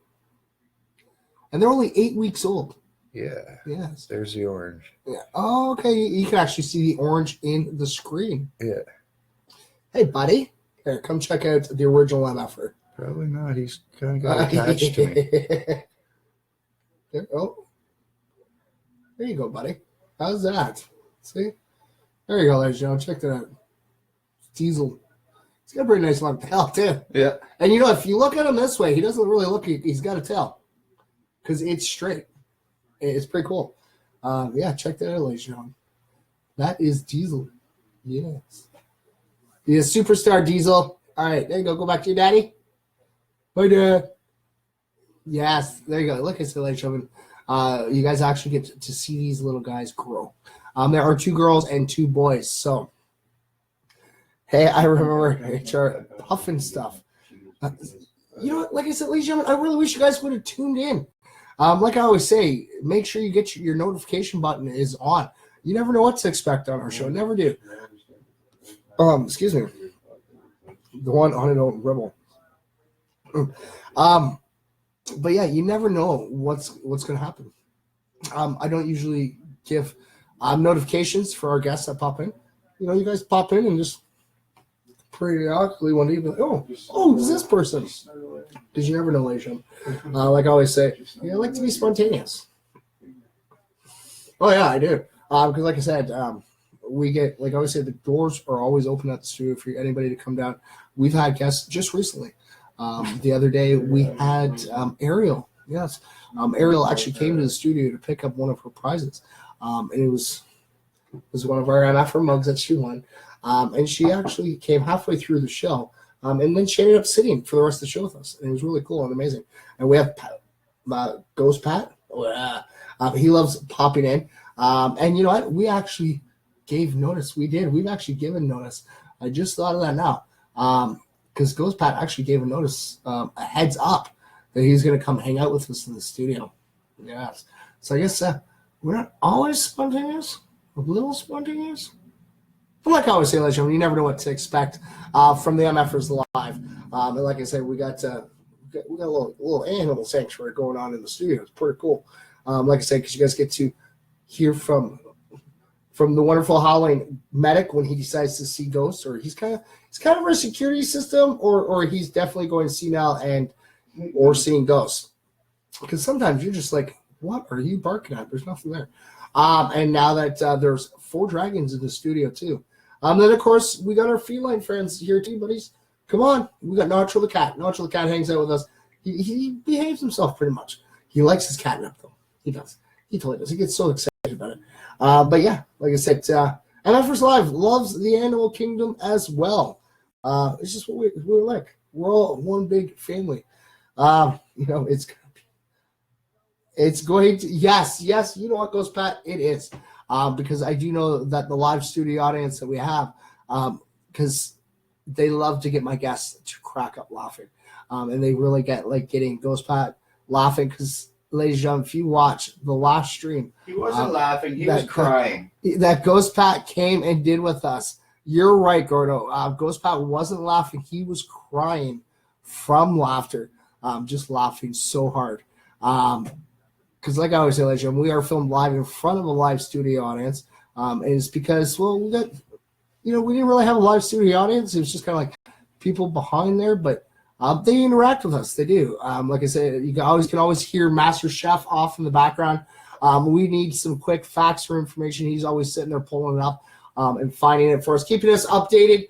Speaker 1: And they're only 8 weeks old.
Speaker 2: Yeah.
Speaker 1: Yes.
Speaker 2: There's the orange.
Speaker 1: Yeah. Oh, okay. You can actually see the orange in the screen.
Speaker 2: Yeah.
Speaker 1: Hey, buddy. Here, come check out the original MFer.
Speaker 2: Probably not. He's kind of got attached to me.
Speaker 1: There you go, buddy. How's that? See? There you go, ladies and gentlemen. Check that out. Diesel. He's got a pretty nice long tail, too.
Speaker 2: Yeah.
Speaker 1: And you know, if you look at him this way, he doesn't really look, he's got a tail. Because it's straight. It's pretty cool. Check that out, ladies and gentlemen. That is Diesel. Yes. He is Superstar Diesel. All right, there you go. Go back to your daddy. Hi, Dad. Yes, there you go. Look at it, ladies and gentlemen. You guys actually get to see these little guys grow. There are 2 girls and 2 boys. So, hey, I remember HR Puff and stuff. You know what? Like I said, ladies and gentlemen, I really wish you guys would have tuned in. Like I always say, make sure you get your notification button is on. You never know what to expect on our show. Never do. Excuse me. The one on it on Rebel. But yeah, you never know what's going to happen. I don't usually give notifications for our guests that pop in. You know, you guys pop in and just periodically one day, who's this person? Because you never know, Asian. Like I always say, I like to be spontaneous. Oh yeah, I do. Because like I said, we get, like I always say, the doors are always open at the studio for anybody to come down. We've had guests just recently. The other day we had Ariel. Yes, Ariel actually came to the studio to pick up one of her prizes, and it was one of our MFR mugs that she won. And she actually came halfway through the show, and then she ended up sitting for the rest of the show with us, and it was really cool and amazing. And we have Ghost Pat. He loves popping in, and you know what? We actually gave notice. We've actually given notice. I just thought of that now. Because Ghost Pat actually gave a notice, a heads up, that he's going to come hang out with us in the studio. Yes. So I guess we're not always spontaneous, a little spontaneous. But like I always say, ladies and gentlemen, you never know what to expect from the MFers Live. And like I said, we got a little animal sanctuary going on in the studio. It's pretty cool. Like I said, because you guys get to hear from from the wonderful Howling medic when he decides to see ghosts, or he's kind of a security system, or he's definitely going senile and or seeing ghosts. Because sometimes you're just like, what are you barking at? There's nothing there. And now that there's 4 dragons in the studio too. Then of course we got our feline friends here too, buddies. Come on, we got Nacho the cat. Nacho the cat hangs out with us. He behaves himself pretty much. He likes his catnip though. He does. He totally does. He gets so excited about it. But yeah, like I said, MFers Live loves the animal kingdom as well. It's just what we're like. We're all one big family. It's going to, yes, you know what goes, Pat? It is. Because I do know that the live studio audience that we have, because they love to get my guests to crack up laughing. And they really get like getting Ghost Pat laughing because, ladies and gentlemen, if you watch the last stream,
Speaker 2: he wasn't laughing, he was crying.
Speaker 1: That Ghost Pat came and did with us. You're right, Gordo. Ghost Pat wasn't laughing. He was crying from laughter, just laughing so hard. Because like I always say, ladies and gentlemen, we are filmed live in front of a live studio audience. And it's because, well, we got, we didn't really have a live studio audience. It was just kind of like people behind there, but they interact with us. They do. Like I said, you can always hear Master Chef off in the background. We need some quick facts or information. He's always sitting there pulling it up and finding it for us, keeping us updated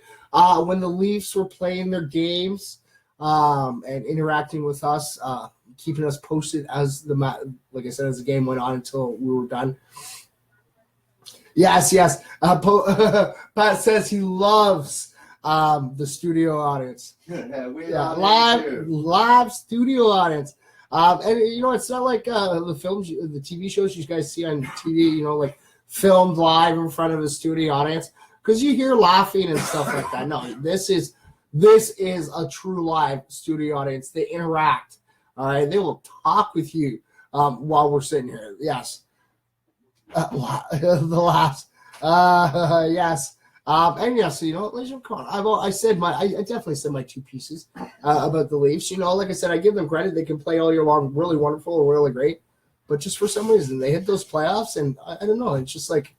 Speaker 1: when the Leafs were playing their games and interacting with us, keeping us posted as like I said, as the game went on until we were done. Yes. Pat says he loves the studio audience. Live studio audience. And it's not like the films, the TV shows you guys see on TV, like filmed live in front of a studio audience, because you hear laughing and stuff like that. No, this is a true live studio audience. They interact. All right, they will talk with you while we're sitting here. Yes, the laughs. Yes. And yes, ladies and come on. I definitely said my 2 pieces about the Leafs. Like I said, I give them credit. They can play all year long, really wonderful or really great. But just for some reason, they hit those playoffs, and I don't know. It's just like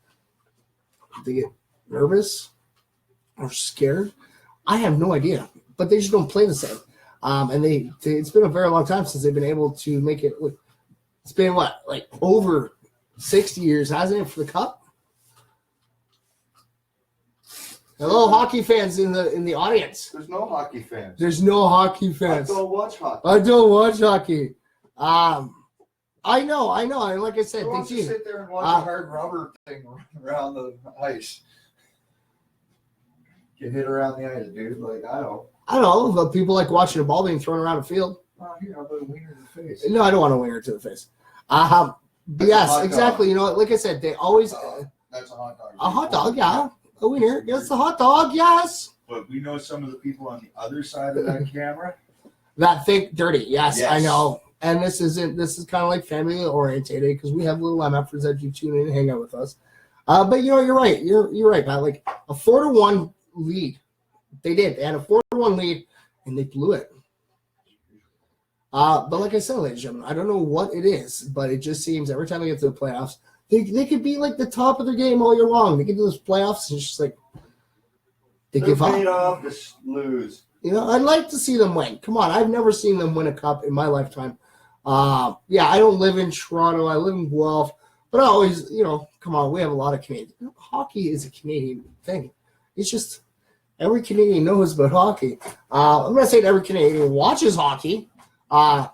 Speaker 1: they get nervous or scared. I have no idea. But they just don't play the same. And it's been a very long time since they've been able to make it. It's been like over 60 years, hasn't it, for the Cup? Hello, hockey fans in the audience.
Speaker 2: There's no hockey fans.
Speaker 1: There's no hockey fans.
Speaker 2: I don't watch hockey.
Speaker 1: I know. And like I said,
Speaker 2: who wants to sit there and watch a hard rubber thing around the ice? Get hit around the ice, dude. Like, I don't know,
Speaker 1: but people like watching a ball being thrown around a field.
Speaker 2: Here, how about a wiener to the face?
Speaker 1: No, I don't want a wiener to the face. Yes, exactly. Like I said, they always.
Speaker 2: That's a hot dog.
Speaker 1: A hot dog, yeah. A wiener. Yes, the hot dog, yes.
Speaker 2: But we know some of the people on the other side of that camera
Speaker 1: that think dirty. Yes, I know. And this is kind of like family orientated because we have little MFers that you tune in and hang out with us. But you're right. You're right, Pat. Like a 4-1 lead. They did. They had a 4-1 lead and they blew it. But like I said, ladies and gentlemen, I don't know what it is, but it just seems every time they get to the playoffs, they could be like the top of their game all year long. They get to those playoffs and it's just like they give up.
Speaker 2: Paid off to lose.
Speaker 1: I'd like to see them win. Come on, I've never seen them win a cup in my lifetime. I don't live in Toronto. I live in Guelph. But I always, come on, we have a lot of Canadians. Hockey is a Canadian thing. It's just every Canadian knows about hockey. I'm not saying every Canadian watches hockey, but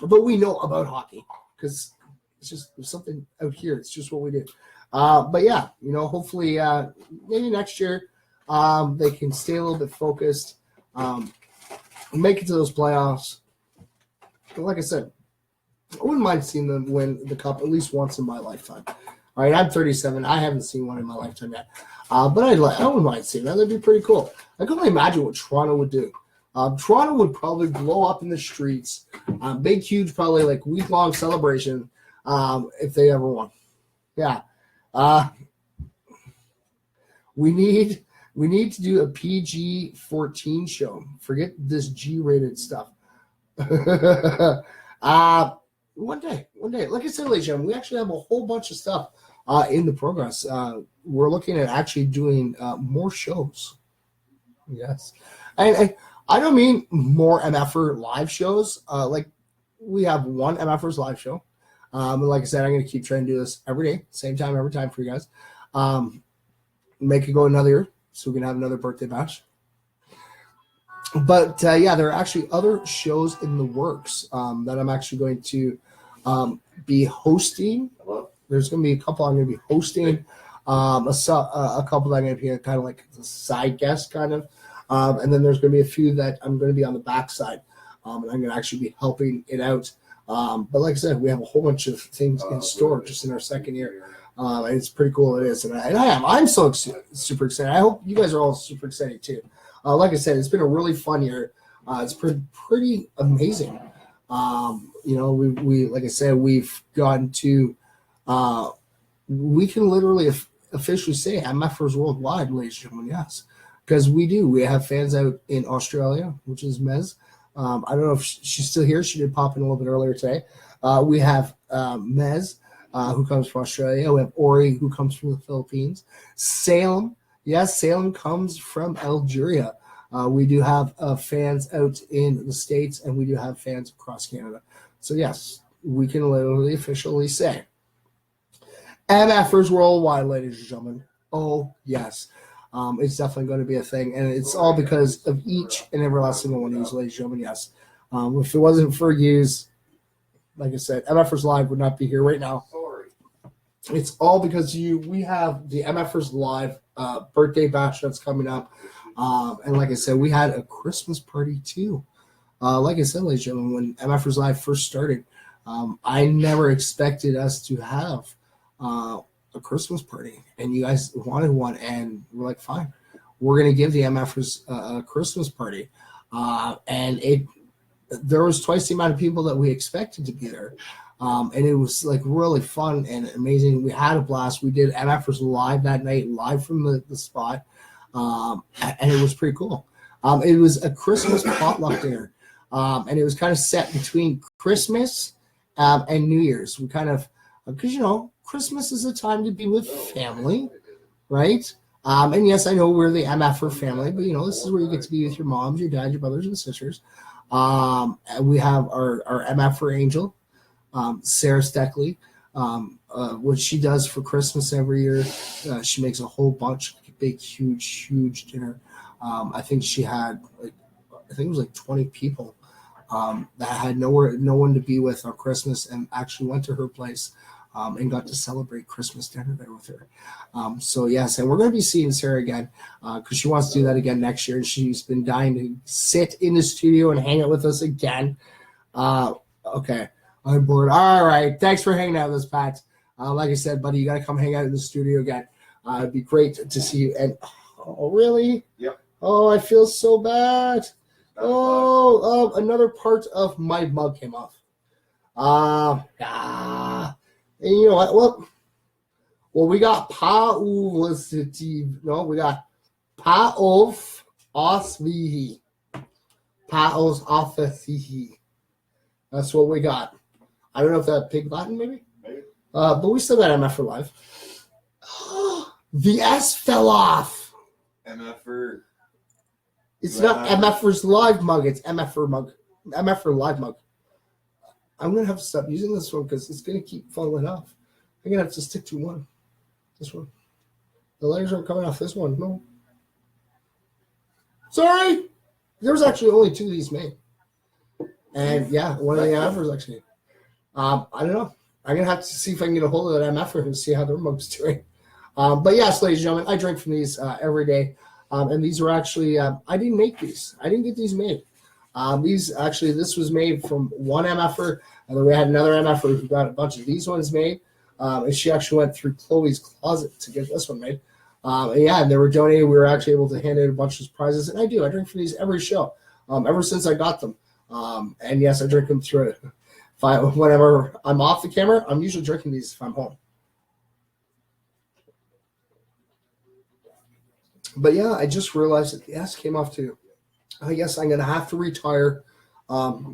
Speaker 1: we know about hockey because it's just there's something out here. It's just what we do. But yeah, hopefully maybe next year they can stay a little bit focused, make it to those playoffs. But like I said, I wouldn't mind seeing them win the cup at least once in my lifetime. All right, I'm 37. I haven't seen one in my lifetime yet. But I wouldn't mind seeing that. That'd be pretty cool. I can only imagine what Toronto would do. Toronto would probably blow up in the streets. Big, huge, probably like week-long celebration if they ever won. Yeah. We need to do a PG-14 show. Forget this G-rated stuff. One day. Like I said, ladies and gentlemen, we actually have a whole bunch of stuff in the progress. We're looking at actually doing more shows. Yes. And I don't mean more MFR live shows. Like we have one MFR's live show. And like I said, I'm going to keep trying to do this every day, same time, every time for you guys. Make it go another year so we can have another birthday bash. But yeah, there are actually other shows in the works that I'm actually going to be hosting. There's going to be a couple I'm going to be hosting, a couple that I'm going to be kind of like a side guest kind of. And then there's going to be a few that I'm going to be on the backside. And I'm going to actually be helping it out. But like I said, we have a whole bunch of things in store just in our second year. And it's pretty cool. It is. And I am. I'm so super excited. I hope you guys are all super excited too. Like I said, it's been a really fun year. It's pretty amazing. You know, we like I said, we've gotten to, we can literally officially say MFers worldwide, ladies and gentlemen, yes. Because we do. We have fans out in Australia, which is Mez. I don't know if she's still here. She did pop in a little bit earlier today. We have Mez, who comes from Australia. We have Ori, who comes from the Philippines. Salem. Yes, Salem comes from Algeria. We do have fans out in the States, and we do have fans across Canada. So, yes, we can literally officially say MFers worldwide, ladies and gentlemen. Oh, yes. It's definitely going to be a thing, and it's all because of each and every last single one of you, ladies and gentlemen, yes. If it wasn't for yous, like I said, MFers Live would not be here right now. It's all because you. We have the MFers Live birthday bash that's coming up. And like I said, we had a Christmas party too. Like I said, ladies and gentlemen, when MFers Live first started, I never expected us to have a Christmas party. And you guys wanted one, and we're like, fine. We're going to give the MFers a Christmas party. And there was twice the amount of people that we expected to be there. And it was like really fun and amazing. We had a blast. We did MFers Live that night, live from the spot. And it was pretty cool. It was a Christmas potluck dinner. And it was kind of set between Christmas and New Year's. We kind of, because, you know, Christmas is a time to be with family, right? And yes, I know we're the MFer family, but, you know, this is where you get to be with your moms, your dad, your brothers and sisters. And we have our MFer angel, Sarah Steckley, what she does for Christmas every year. She makes a whole bunch, like a big, huge dinner. I think she had it was like 20 people that had no one to be with on Christmas, and actually went to her place and got to celebrate Christmas dinner there with her. So yes, and we're going to be seeing Sarah again because she wants to do that again next year. She's been dying to sit in the studio and hang out with us again. Okay. I'm bored. All right. Thanks for hanging out with us, Pat. Like I said, buddy, you got to come hang out in the studio again. It'd be great to see you. And oh, really?
Speaker 2: Yep.
Speaker 1: Oh, I feel so bad. Oh, another part of my mug came off. And you know what? Well, we got we got Paov Osvihi. Paos Offihi. That's what we got. I don't know if that's Pig Latin, maybe? But we still got MF for live. The S fell off.
Speaker 2: MFer.
Speaker 1: It's not MFer's live mug. It's MFer mug. MFer live mug. I'm going to have to stop using this one because it's going to keep falling off. I'm going to have to stick to one. This one. The letters aren't coming off this one. No. Sorry. There was actually only 2 of these made. And yeah, one of the MFers actually. I don't know. I'm going to have to see if I can get a hold of that MFer and see how their mug's doing. But yes, ladies and gentlemen, I drink from these every day. And these were actually, I didn't make these. I didn't get these made. This was made from one MFer, and then we had another MFer who got a bunch of these ones made. And she actually went through Chloe's closet to get this one made. And they were donated. We were actually able to hand in a bunch of prizes. And I drink from these every show, ever since I got them. And yes, I drink them through it. Whenever I'm off the camera, I'm usually drinking these if I'm home. But yeah, I just realized that the S came off too. I guess I'm going to have to retire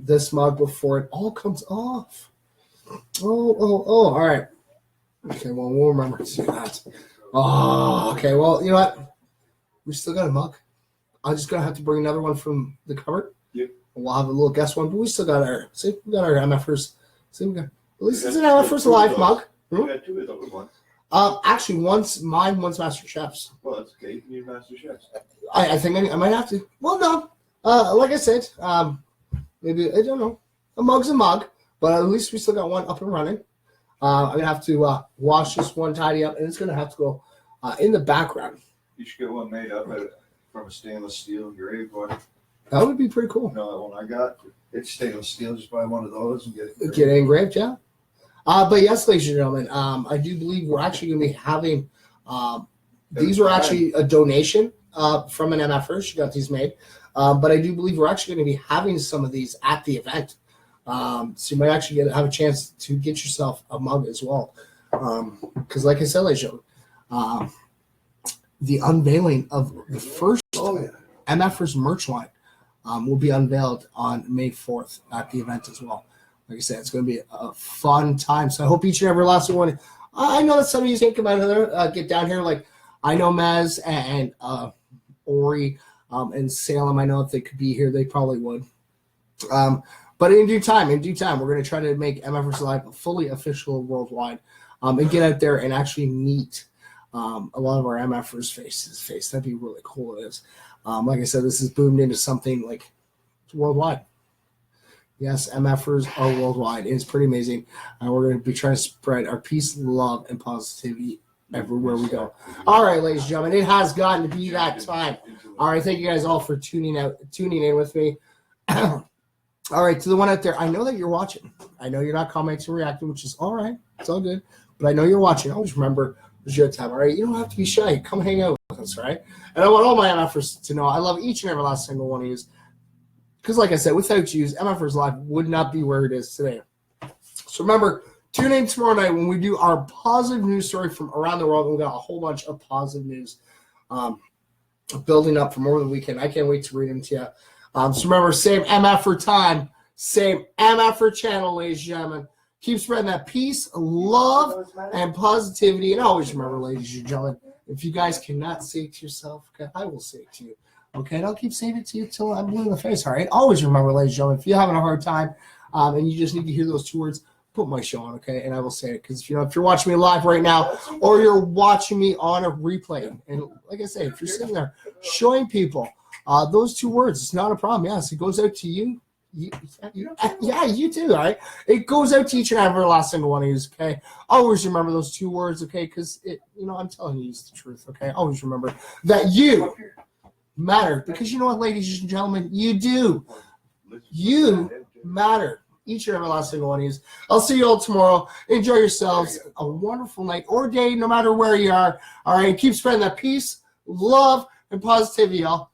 Speaker 1: this mug before it all comes off. Oh, all right. Okay, well, we'll remember to do that. Oh, okay. Well, you know what? We still got a mug. I'm just gonna have to bring another one from the cupboard.
Speaker 2: Yep.
Speaker 1: And we'll have a little guest one, but we still got our MFers. See, we got, at least it's an MFers Live mug.
Speaker 2: We got 2 of those ones.
Speaker 1: Actually, one's mine, one's Master Chef's.
Speaker 2: Well, that's okay. You can use Master Chef's.
Speaker 1: I think I might have to. Well, no. Like I said, maybe I don't know. A mug's a mug, but at least we still got one up and running. I'm gonna have to wash this one, tidy up, and it's gonna have to go in the background.
Speaker 2: You should get one made up from a stainless steel engraved one.
Speaker 1: That would be pretty cool.
Speaker 2: No, the one I got, it's stainless steel. Just buy one of those and get it.
Speaker 1: Get it engraved, yeah. But yes, ladies and gentlemen, I do believe we're actually going to be having. These were actually a donation from an MFer. She got these made, but I do believe we're actually going to be having some of these at the event. So you might actually have a chance to get yourself a mug as well. Because, like I said, ladies and gentlemen, the unveiling of the first MFers merch line will be unveiled on May 4th at the event as well. Like I said, it's going to be a fun time. So I hope each and every last one. I know that some of you can't come out of there, get down here. Like I know Maz and Ori and Salem. I know if they could be here, they probably would. But in due time, we're going to try to make MFers Live fully official worldwide, and get out there and actually meet a lot of our MFers face. That'd be really cool. It is. Like I said, this is boomed into something like worldwide. Yes, MFers are worldwide. It's pretty amazing. And we're going to be trying to spread our peace, love, and positivity everywhere we go. All right, ladies and gentlemen, it has gotten to be that time. All right, thank you guys all for tuning in with me. All right, to the one out there, I know that you're watching. I know you're not commenting or reacting, which is all right. It's all good. But I know you're watching. Always remember, it's your time, all right? You don't have to be shy. Come hang out with us, right? And I want all my MFers to know I love each and every last single one of you. Because like I said, without you, MFers Live would not be where it is today. So remember, tune in tomorrow night when we do our positive news story from around the world. We've got a whole bunch of positive news building up from over the weekend. I can't wait to read them to you. So remember, same MFer time, same MFer channel, ladies and gentlemen. Keep spreading that peace, love, and positivity. And always remember, ladies and gentlemen, if you guys cannot say it to yourself, okay, I will say it to you. Okay, and I'll keep saying it to you till I'm blue in the face, all right? Always remember, ladies and gentlemen, if you're having a hard time and you just need to hear those 2 words, put my show on, okay? And I will say it because if you're watching me live right now or you're watching me on a replay, and like I say, if you're sitting there showing people those 2 words, it's not a problem. Yes, it goes out to you. You too, all right? It goes out to each and every last single one of you, okay? Always remember those 2 words, okay? Because, I'm telling you, it's the truth, okay? Always remember that you matter, because you know what, ladies and gentlemen, you do. You matter. Each and every last single one of you. I'll see you all tomorrow. Enjoy yourselves. A wonderful night or day, no matter where you are. All right, keep spreading that peace, love, and positivity, y'all.